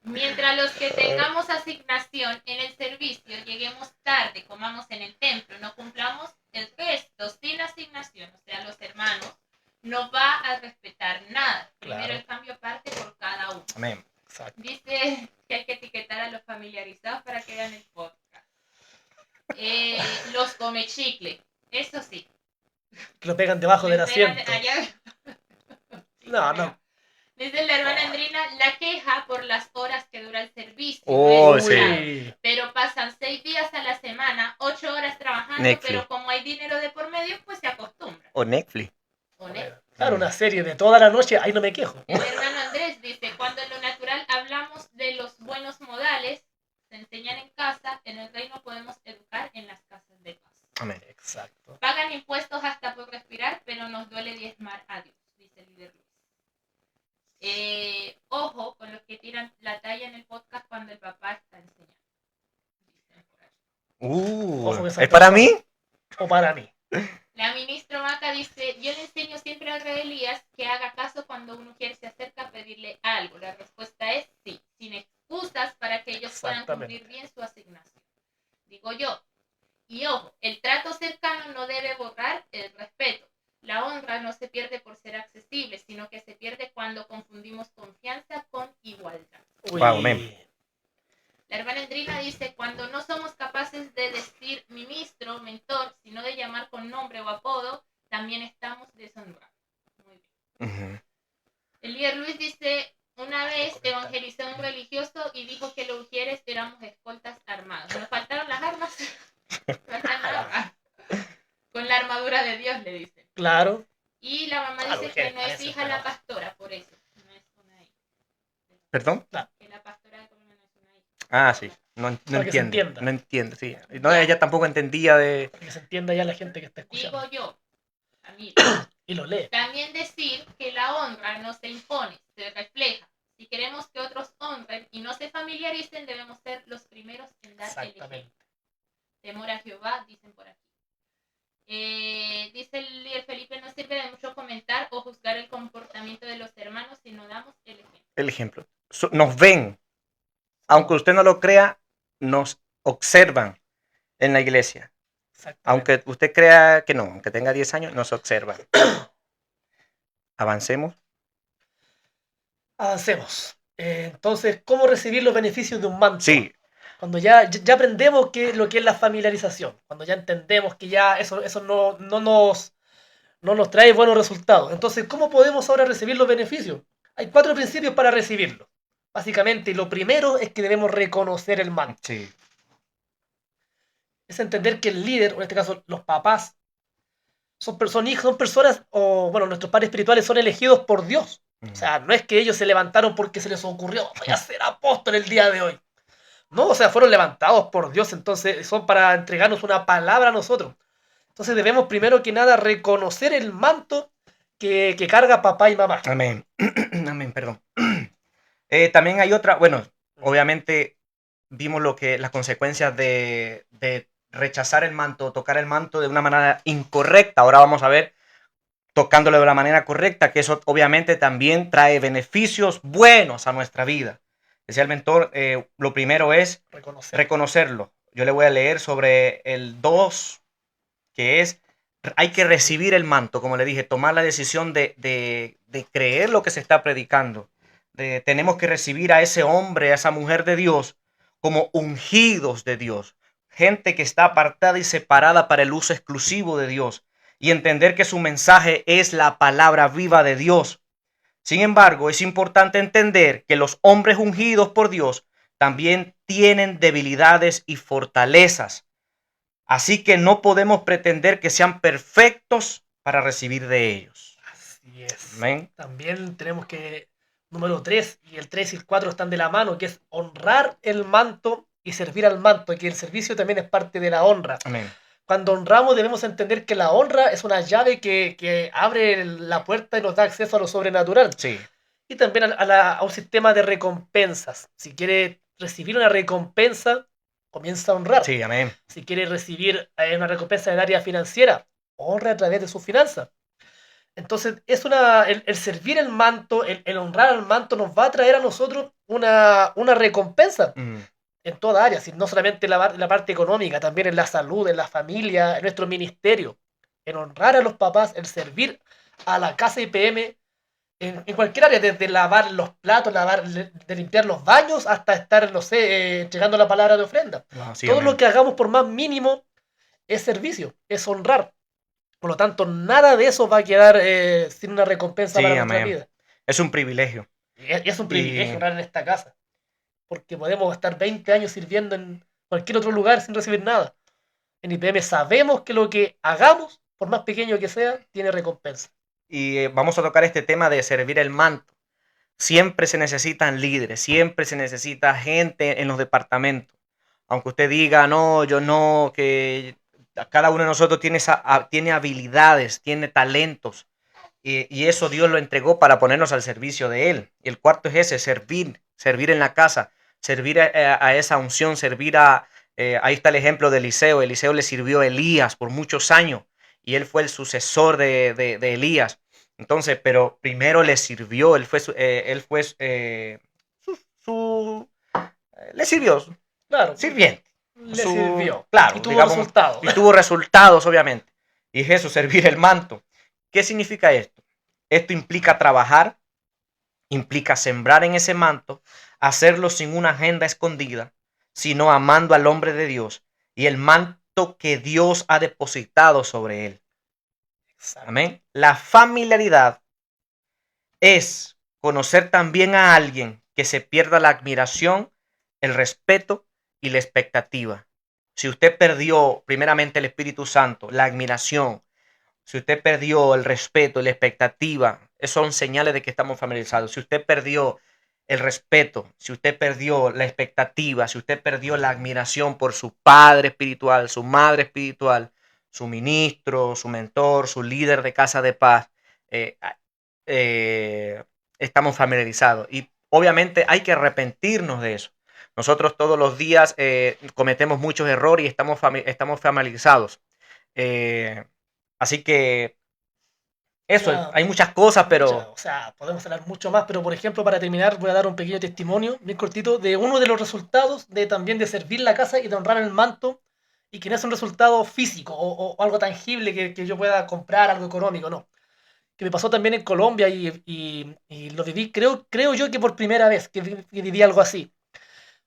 Mientras los que tengamos asignación en el servicio lleguemos tarde, comamos en el templo, no cumplamos el resto sin asignación, o sea, los hermanos, no va a respetar nada. Primero el cambio parte por cada uno. Amén. Exacto. Dice que hay que etiquetar a los familiarizados para que vean el podcast. Los come chicle, eso sí. Que lo pegan debajo del asiento. No. Dice la hermana Andrina, la queja por las horas que dura el servicio. Sí. Pero pasan 6 días a la semana, 8 horas trabajando, Netflix. Pero como hay dinero de por medio, pues se acostumbra. O Netflix. Claro, una serie de toda la noche, ahí no me quejo. El hermano Andrés dice, cuando en lo natural hablamos de los buenos modales, se enseñan en casa, en el reino podemos educar en las casas de paz. Amén. Exacto. Pagan impuestos hasta por respirar, pero nos duele diezmar a Dios, dice el líder Luis. Ojo con los que tiran la talla en el podcast cuando el papá está enseñando. ¿Es para mí? ¿O para mí? La ministra Maca dice, yo le enseño siempre a Elías que haga caso cuando una mujer se acerca a pedirle algo. La respuesta es sí, sin excusas para que ellos puedan cumplir bien su asignación. Digo yo. Y ojo, el trato cercano no debe borrar el respeto. La honra no se pierde por ser accesible, sino que se pierde cuando confundimos confianza con igualdad. Wow, man. La hermana Andrina dice, cuando no somos capaces de decir ministro, mentor, sino de llamar con nombre o apodo, también estamos deshonrando. Muy bien. El líder Luis dice, una vez evangelizé a un religioso y dijo que los ujieres éramos escoltas armados. Nos faltaron las armas. Con la armadura de Dios, le dicen. Claro. Y la mamá dice que no es hija la pastora, por eso. No es una hija. ¿Perdón? Que la pastora de Colombia no es una hija. Ah, sí. No Para que se entiende. entienda. No entiende, sí. No, ella tampoco entendía de... Para que se entienda ya la gente que está escuchando. Digo yo, Camilo, Y lo lee. también decir que la honra no se impone, se refleja. Si queremos que otros honren y no se familiaricen, debemos ser los primeros en dar el ejemplo. Exactamente. Temor a Jehová, dicen por aquí. Dice el líder Felipe, no sirve de mucho comentar o juzgar el comportamiento de los hermanos si no damos el ejemplo. El ejemplo. Nos ven. Aunque usted no lo crea, nos observan en la iglesia. Aunque usted crea que no, aunque tenga 10 años, nos observan. Avancemos. Avancemos. Entonces, ¿cómo recibir los beneficios de un manto? Sí. Cuando ya aprendemos lo que es la familiarización, cuando ya entendemos que ya eso no nos trae buenos resultados. Entonces, ¿cómo podemos ahora recibir los beneficios? Hay 4 principios para recibirlo. Básicamente, lo primero es que debemos reconocer el manto. Sí. Es entender que el líder, o en este caso los papás, son personas, o bueno, nuestros padres espirituales son elegidos por Dios. O sea, no es que ellos se levantaron porque se les ocurrió, voy a ser apóstol el día de hoy. No, o sea, fueron levantados por Dios, entonces son para entregarnos una palabra a nosotros. Entonces debemos primero que nada reconocer el manto que carga papá y mamá. Amén. Amén, perdón. También hay otra, bueno, obviamente vimos las consecuencias de rechazar el manto, tocar el manto de una manera incorrecta. Ahora vamos a ver tocándolo de la manera correcta, que eso obviamente también trae beneficios buenos a nuestra vida. Decía el mentor, lo primero es reconocerlo. Yo le voy a leer sobre el 2, que es, hay que recibir el manto, como le dije, tomar la decisión de creer lo que se está predicando. Tenemos que recibir a ese hombre, a esa mujer de Dios, como ungidos de Dios. Gente que está apartada y separada para el uso exclusivo de Dios. Y entender que su mensaje es la palabra viva de Dios. Sin embargo, es importante entender que los hombres ungidos por Dios también tienen debilidades y fortalezas. Así que no podemos pretender que sean perfectos para recibir de ellos. Así es. Amén. También tenemos que, número 3, y el 3 y el 4 están de la mano, que es honrar el manto y servir al manto, y que el servicio también es parte de la honra. Amén. Cuando honramos debemos entender que la honra es una llave que abre la puerta y nos da acceso a lo sobrenatural. Sí. Y también a un sistema de recompensas. Si quiere recibir una recompensa, comienza a honrar. Sí, amén. Si quiere recibir una recompensa en el área financiera, honre a través de sus finanzas. Entonces, el servir el manto, el honrar al manto nos va a traer a nosotros una recompensa. En toda área, no solamente en la parte económica, también en la salud, en la familia, en nuestro ministerio, en honrar a los papás, en servir a la casa IPM, en cualquier área, desde lavar los platos, de limpiar los baños, hasta estar, no sé, entregando la palabra de ofrenda. Sí, todo amén. lo que hagamos, por más mínimo, es servicio, es honrar. Por lo tanto, nada de eso va a quedar sin una recompensa para nuestra vida. Es un privilegio. Y es un privilegio honrar en esta casa. Porque podemos estar 20 años sirviendo en cualquier otro lugar sin recibir nada. En IPM sabemos que lo que hagamos, por más pequeño que sea, tiene recompensa. Y vamos a tocar este tema de servir el manto. Siempre se necesitan líderes, siempre se necesita gente en los departamentos. Aunque usted diga, no, yo no, que cada uno de nosotros tiene habilidades, tiene talentos. Y eso Dios lo entregó para ponernos al servicio de Él. Y el cuarto es ese, servir en la casa, servir a esa unción, ahí está el ejemplo de Eliseo. Eliseo le sirvió a Elías por muchos años y él fue el sucesor de Elías. Entonces, pero primero le sirvió, le sirvió, claro, sirviente. Le sirvió. Claro, y tuvo resultados. Y tuvo resultados, obviamente. Y es eso, servir el manto. ¿Qué significa esto? Esto implica trabajar, implica sembrar en ese manto, hacerlo sin una agenda escondida, sino amando al hombre de Dios y el manto que Dios ha depositado sobre él. Exacto. Amén. La familiaridad es conocer también a alguien que se pierda la admiración, el respeto y la expectativa. Si usted perdió primeramente el Espíritu Santo, la admiración, si usted perdió el respeto y la expectativa, esos son señales de que estamos familiarizados. Si usted perdió el respeto, si usted perdió la expectativa, si usted perdió la admiración por su padre espiritual, su madre espiritual, su ministro, su mentor, su líder de casa de paz, eh, eh, estamos familiarizados. Y obviamente hay que arrepentirnos de eso. Nosotros todos los días cometemos muchos errores y estamos familiarizados. Eh, Así que eso, Mira, hay muchas cosas, pero o sea, podemos hablar mucho más, pero por ejemplo, para terminar, voy a dar un pequeño testimonio, bien cortito, de uno de los resultados de también de servir la casa y de honrar el manto, y que no es un resultado físico o algo tangible que yo pueda comprar, algo económico, no. Que me pasó también en Colombia y lo viví, creo yo que por primera vez que viví algo así.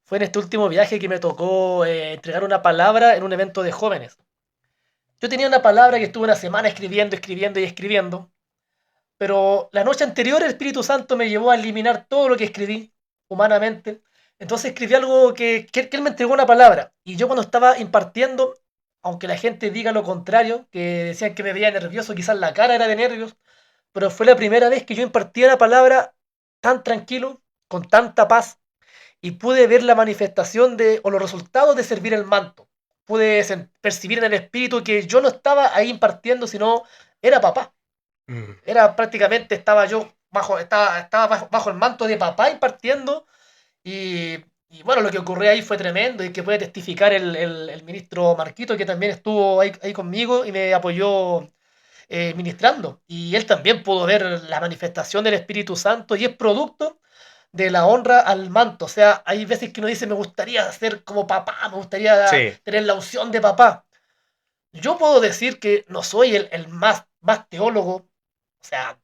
Fue en este último viaje que me tocó entregar una palabra en un evento de jóvenes. Yo tenía una palabra que estuve una semana escribiendo, pero la noche anterior el Espíritu Santo me llevó a eliminar todo lo que escribí humanamente. Entonces escribí algo que él me entregó una palabra. Y yo cuando estaba impartiendo, aunque la gente diga lo contrario, que decían que me veía nervioso, quizás la cara era de nervios, pero fue la primera vez que yo impartía la palabra tan tranquilo, con tanta paz, y pude ver la manifestación o los resultados de servir el manto. Pude percibir en el espíritu que yo no estaba ahí impartiendo, sino era papá. Era prácticamente, estaba bajo el manto de papá impartiendo y bueno, lo que ocurrió ahí fue tremendo y que puede testificar el ministro Marquito, que también estuvo ahí conmigo y me apoyó ministrando. Y él también pudo ver la manifestación del Espíritu Santo y es producto de la honra al manto. O sea, hay veces que uno dice, me gustaría ser como papá, me gustaría sí. tener la unción de papá. Yo puedo decir que no soy el más teólogo, o sea,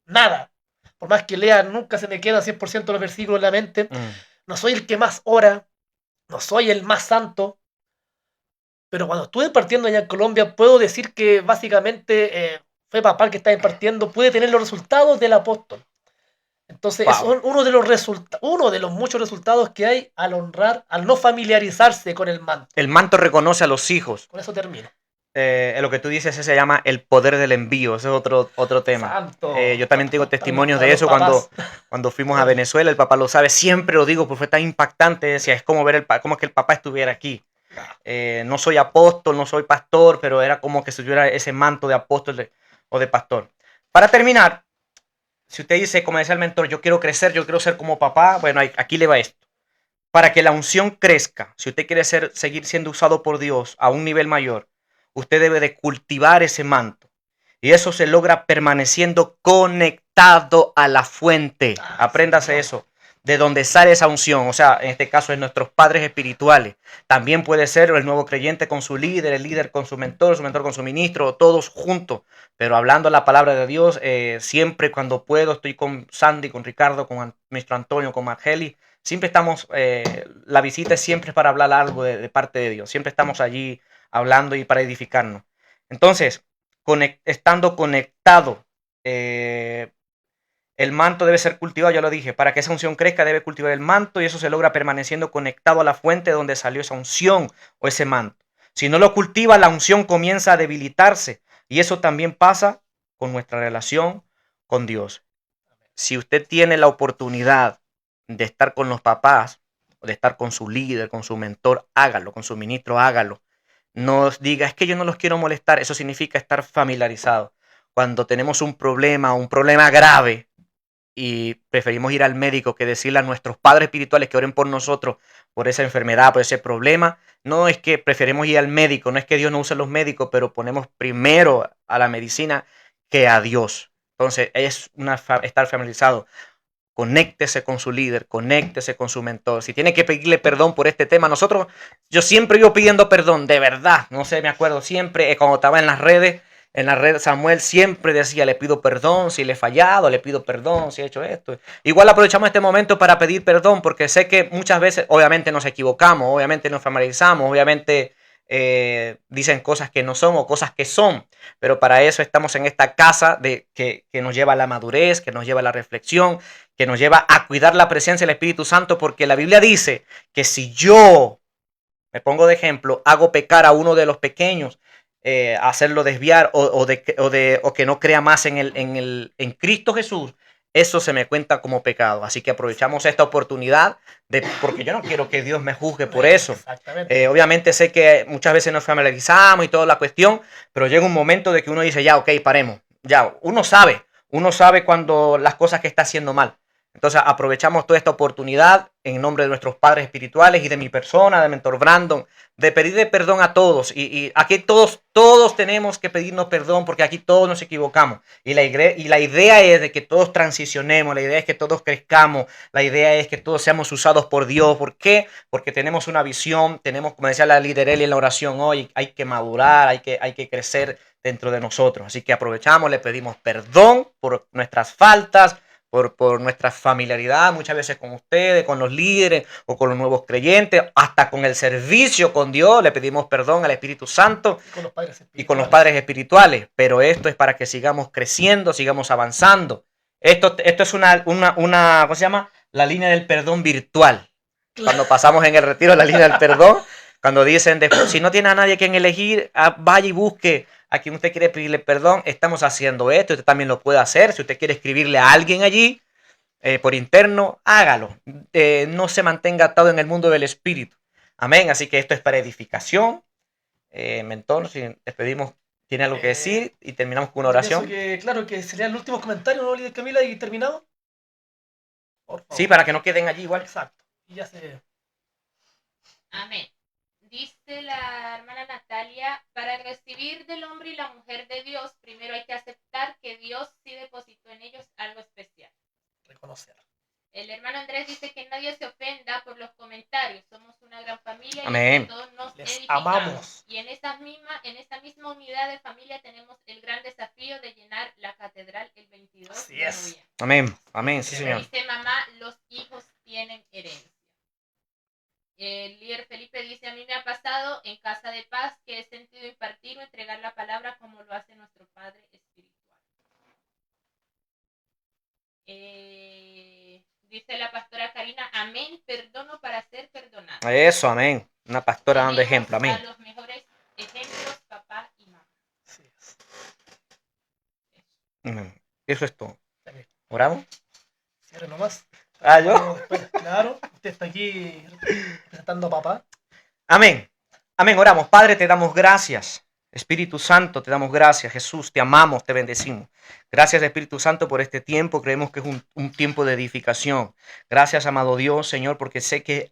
nada. Por más que lea, nunca se me quedan 100% los versículos en la mente. No soy el que más ora, no soy el más santo, pero cuando estuve partiendo allá en Colombia, puedo decir que básicamente fue papá el que estaba impartiendo, pude tener los resultados del apóstol. Entonces, es Wow. uno de los muchos resultados que hay al honrar, al no familiarizarse con el manto. El manto reconoce a los hijos. Con eso termino. Lo que tú dices se llama el poder del envío, ese es otro tema. Santo. Yo también tengo testimonios A de los eso papás. cuando fuimos a Venezuela, el papá lo sabe, siempre lo digo, porque fue tan impactante, decía, es como ver como que el papá estuviera aquí. No soy apóstol, no soy pastor, pero era como que si tuviera ese manto de apóstol o de pastor. Para terminar, si usted dice, como decía el mentor, yo quiero crecer, yo quiero ser como papá, bueno, aquí le va esto. Para que la unción crezca, si usted quiere seguir siendo usado por Dios a un nivel mayor, usted debe de cultivar ese manto. Y eso se logra permaneciendo conectado a la fuente. Apréndase eso, de donde sale esa unción. O sea, en este caso es nuestros padres espirituales. También puede ser el nuevo creyente con su líder, el líder con su mentor con su ministro, todos juntos. Pero hablando la palabra de Dios, siempre cuando puedo estoy con Sandy, con Ricardo, con Mr. Antonio, con Margeli. Siempre estamos, la visita es siempre para hablar algo de parte de Dios. Siempre estamos allí hablando y para edificarnos. Entonces, estando conectado, el manto debe ser cultivado, ya lo dije, para que esa unción crezca debe cultivar el manto y eso se logra permaneciendo conectado a la fuente de donde salió esa unción o ese manto. Si no lo cultiva, la unción comienza a debilitarse y eso también pasa con nuestra relación con Dios. Si usted tiene la oportunidad de estar con los papás, de estar con su líder, con su mentor, hágalo, con su ministro, hágalo. No diga, es que yo no los quiero molestar, eso significa estar familiarizado. Cuando tenemos un problema grave, y preferimos ir al médico que decirle a nuestros padres espirituales que oren por nosotros, por esa enfermedad, por ese problema, no es que preferimos ir al médico, no es que Dios no use los médicos, pero ponemos primero a la medicina que a Dios. Entonces, es estar familiarizado. Conéctese con su líder, conéctese con su mentor. Si tiene que pedirle perdón por este tema, yo siempre iba pidiendo perdón, de verdad, no sé, me acuerdo siempre, cuando estaba en las redes, Samuel siempre decía, le pido perdón si le he fallado, le pido perdón si he hecho esto. Igual aprovechamos este momento para pedir perdón, porque sé que muchas veces, obviamente nos equivocamos, obviamente nos familiarizamos, obviamente dicen cosas que no son o cosas que son, pero para eso estamos en esta casa que nos lleva a la madurez, que nos lleva a la reflexión, que nos lleva a cuidar la presencia del Espíritu Santo, porque la Biblia dice que si yo, me pongo de ejemplo, hago pecar a uno de los pequeños, hacerlo desviar o que no crea más en Cristo Jesús, eso se me cuenta como pecado. Así que aprovechamos esta oportunidad, porque yo no quiero que Dios me juzgue por eso. Exactamente. Obviamente sé que muchas veces nos familiarizamos y toda la cuestión, pero llega un momento de que uno dice, ya, ok, paremos. Ya, uno sabe cuando las cosas que está haciendo mal. Entonces aprovechamos toda esta oportunidad en nombre de nuestros padres espirituales y de mi persona, de Mentor Brandon, de pedirle perdón a todos. Y aquí todos tenemos que pedirnos perdón porque aquí todos nos equivocamos. Y la idea es de que todos transicionemos, la idea es que todos crezcamos, la idea es que todos seamos usados por Dios. ¿Por qué? Porque tenemos una visión, tenemos, como decía la líder Eli en la oración hoy, hay que madurar, hay que crecer dentro de nosotros. Así que aprovechamos, le pedimos perdón por nuestras faltas, por nuestra familiaridad muchas veces con ustedes, con los líderes o con los nuevos creyentes, hasta con el servicio con Dios. Le pedimos perdón al Espíritu Santo y con los padres espirituales. Pero esto es para que sigamos creciendo, sigamos avanzando. Esto es una ¿cómo se llama? La línea del perdón virtual. Cuando pasamos en el retiro la línea del perdón, cuando dicen, si no tiene a nadie quien elegir, vaya y busque a quien usted quiere pedirle perdón. Estamos haciendo esto, usted también lo puede hacer. Si usted quiere escribirle a alguien allí, por interno, hágalo. No se mantenga atado en el mundo del espíritu. Amén. Así que esto es para edificación. Mentor, si despedimos, ¿tiene algo que decir? Y terminamos con una oración. Claro, que sería el último comentario, ¿no, líder Camila? Y terminado. Sí, para que no queden allí igual. Exacto. Y ya se... Amén. Dice la hermana Natalia, para recibir del hombre y la mujer de Dios, primero hay que aceptar que Dios sí depositó en ellos algo especial. Reconocer. El hermano Andrés dice que nadie se ofenda por los comentarios. Somos una gran familia y amén. todos nos Les edificamos. Amamos. Y en esta misma unidad de familia tenemos el gran desafío de llenar la catedral el 22 Así de es. noviembre. Amén, amén, sí, señor. Dice mamá, los hijos tienen herencia. El líder Felipe dice, a mí me ha pasado en Casa de Paz que he sentido impartir o entregar la palabra como lo hace nuestro Padre espiritual. Dice la pastora Karina, amén, perdono para ser perdonado. Eso, amén. Una pastora dando ejemplo, amén. A los mejores ejemplos, papá y mamá. Así es. Eso es todo. ¿Oramos? Cierre nomás. ¿Yo? Claro, usted está aquí representando a papá. Amén. Amén, oramos. Padre, te damos gracias. Espíritu Santo, te damos gracias. Jesús, te amamos, te bendecimos. Gracias, Espíritu Santo, por este tiempo. Creemos que es un tiempo de edificación. Gracias, amado Dios, Señor, porque sé que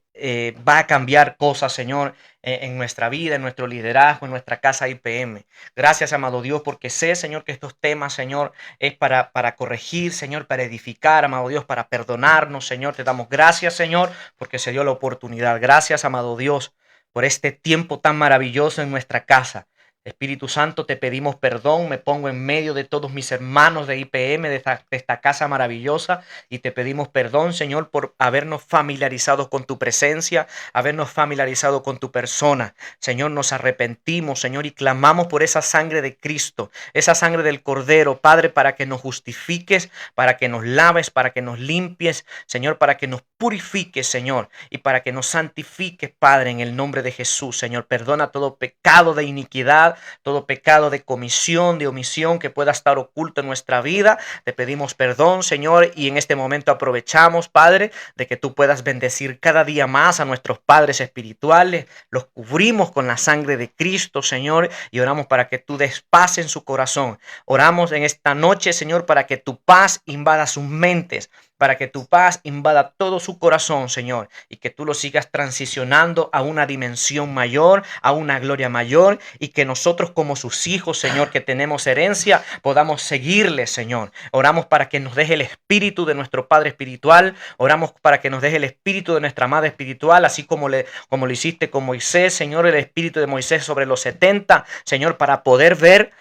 va a cambiar cosas, Señor, en nuestra vida, en nuestro liderazgo, en nuestra casa IPM. Gracias, amado Dios, porque sé, Señor, que estos temas, Señor, es para corregir, Señor, para edificar, amado Dios, para perdonarnos, Señor. Te damos gracias, Señor, porque se dio la oportunidad. Gracias, amado Dios, por este tiempo tan maravilloso en nuestra casa. Espíritu Santo, te pedimos perdón, me pongo en medio de todos mis hermanos de IPM, de esta casa maravillosa, y te pedimos perdón, Señor, por habernos familiarizado con tu presencia, habernos familiarizado con tu persona. Señor, nos arrepentimos, Señor, y clamamos por esa sangre de Cristo, esa sangre del Cordero, Padre, para que nos justifiques, para que nos laves, para que nos limpies, Señor, para que nos purifiques, Señor, y para que nos santifiques, Padre, en el nombre de Jesús. Señor, perdona todo pecado de iniquidad, todo pecado de comisión, de omisión que pueda estar oculto en nuestra vida. Te pedimos perdón, Señor, y en este momento aprovechamos, Padre, de que tú puedas bendecir cada día más a nuestros padres espirituales. Los cubrimos con la sangre de Cristo, Señor, y oramos para que tú des paz en su corazón. Oramos en esta noche, Señor, para que tu paz invada sus mentes, para que tu paz invada todo su corazón, Señor, y que tú lo sigas transicionando a una dimensión mayor, a una gloria mayor, y que nosotros como sus hijos, Señor, que tenemos herencia, podamos seguirle, Señor. Oramos para que nos deje el espíritu de nuestro Padre espiritual, oramos para que nos deje el espíritu de nuestra Madre espiritual, así como lo hiciste con Moisés, Señor, el espíritu de Moisés sobre los 70, Señor, para poder ver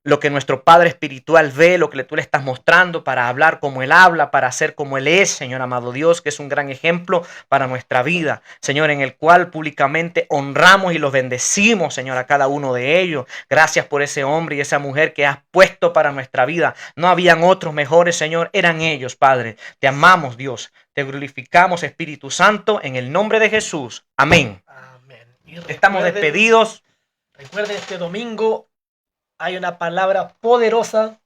lo que nuestro Padre espiritual ve, lo que tú le estás mostrando, para hablar como Él habla, para ser como Él es, Señor amado Dios, que es un gran ejemplo para nuestra vida, Señor, en el cual públicamente honramos y los bendecimos, Señor, a cada uno de ellos. Gracias por ese hombre y esa mujer que has puesto para nuestra vida. No habían otros mejores, Señor, eran ellos, Padre. Te amamos, Dios. Te glorificamos, Espíritu Santo, en el nombre de Jesús. Amén. Amén. Estamos despedidos. Recuerden, este domingo hay una palabra poderosa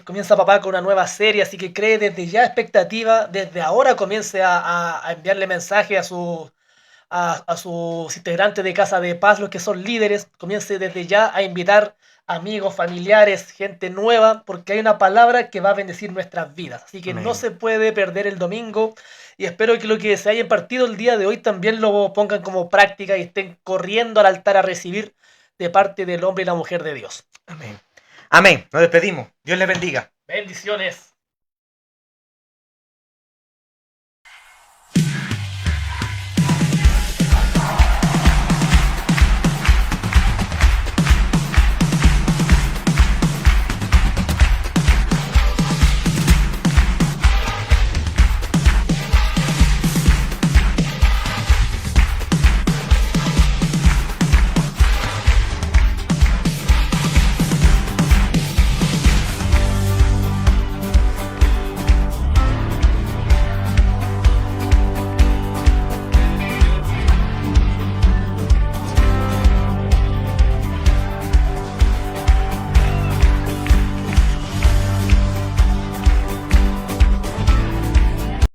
Comienza papá con una nueva serie, así que cree desde ya expectativa, desde ahora comience a enviarle mensaje a sus integrantes de Casa de Paz, los que son líderes, comience desde ya a invitar amigos, familiares, gente nueva, porque hay una palabra que va a bendecir nuestras vidas. Así que Amén. no se puede perder el domingo y espero que lo que se haya impartido el día de hoy también lo pongan como práctica y estén corriendo al altar a recibir de parte del hombre y la mujer de Dios. Amén. Amén. Nos despedimos. Dios les bendiga. Bendiciones.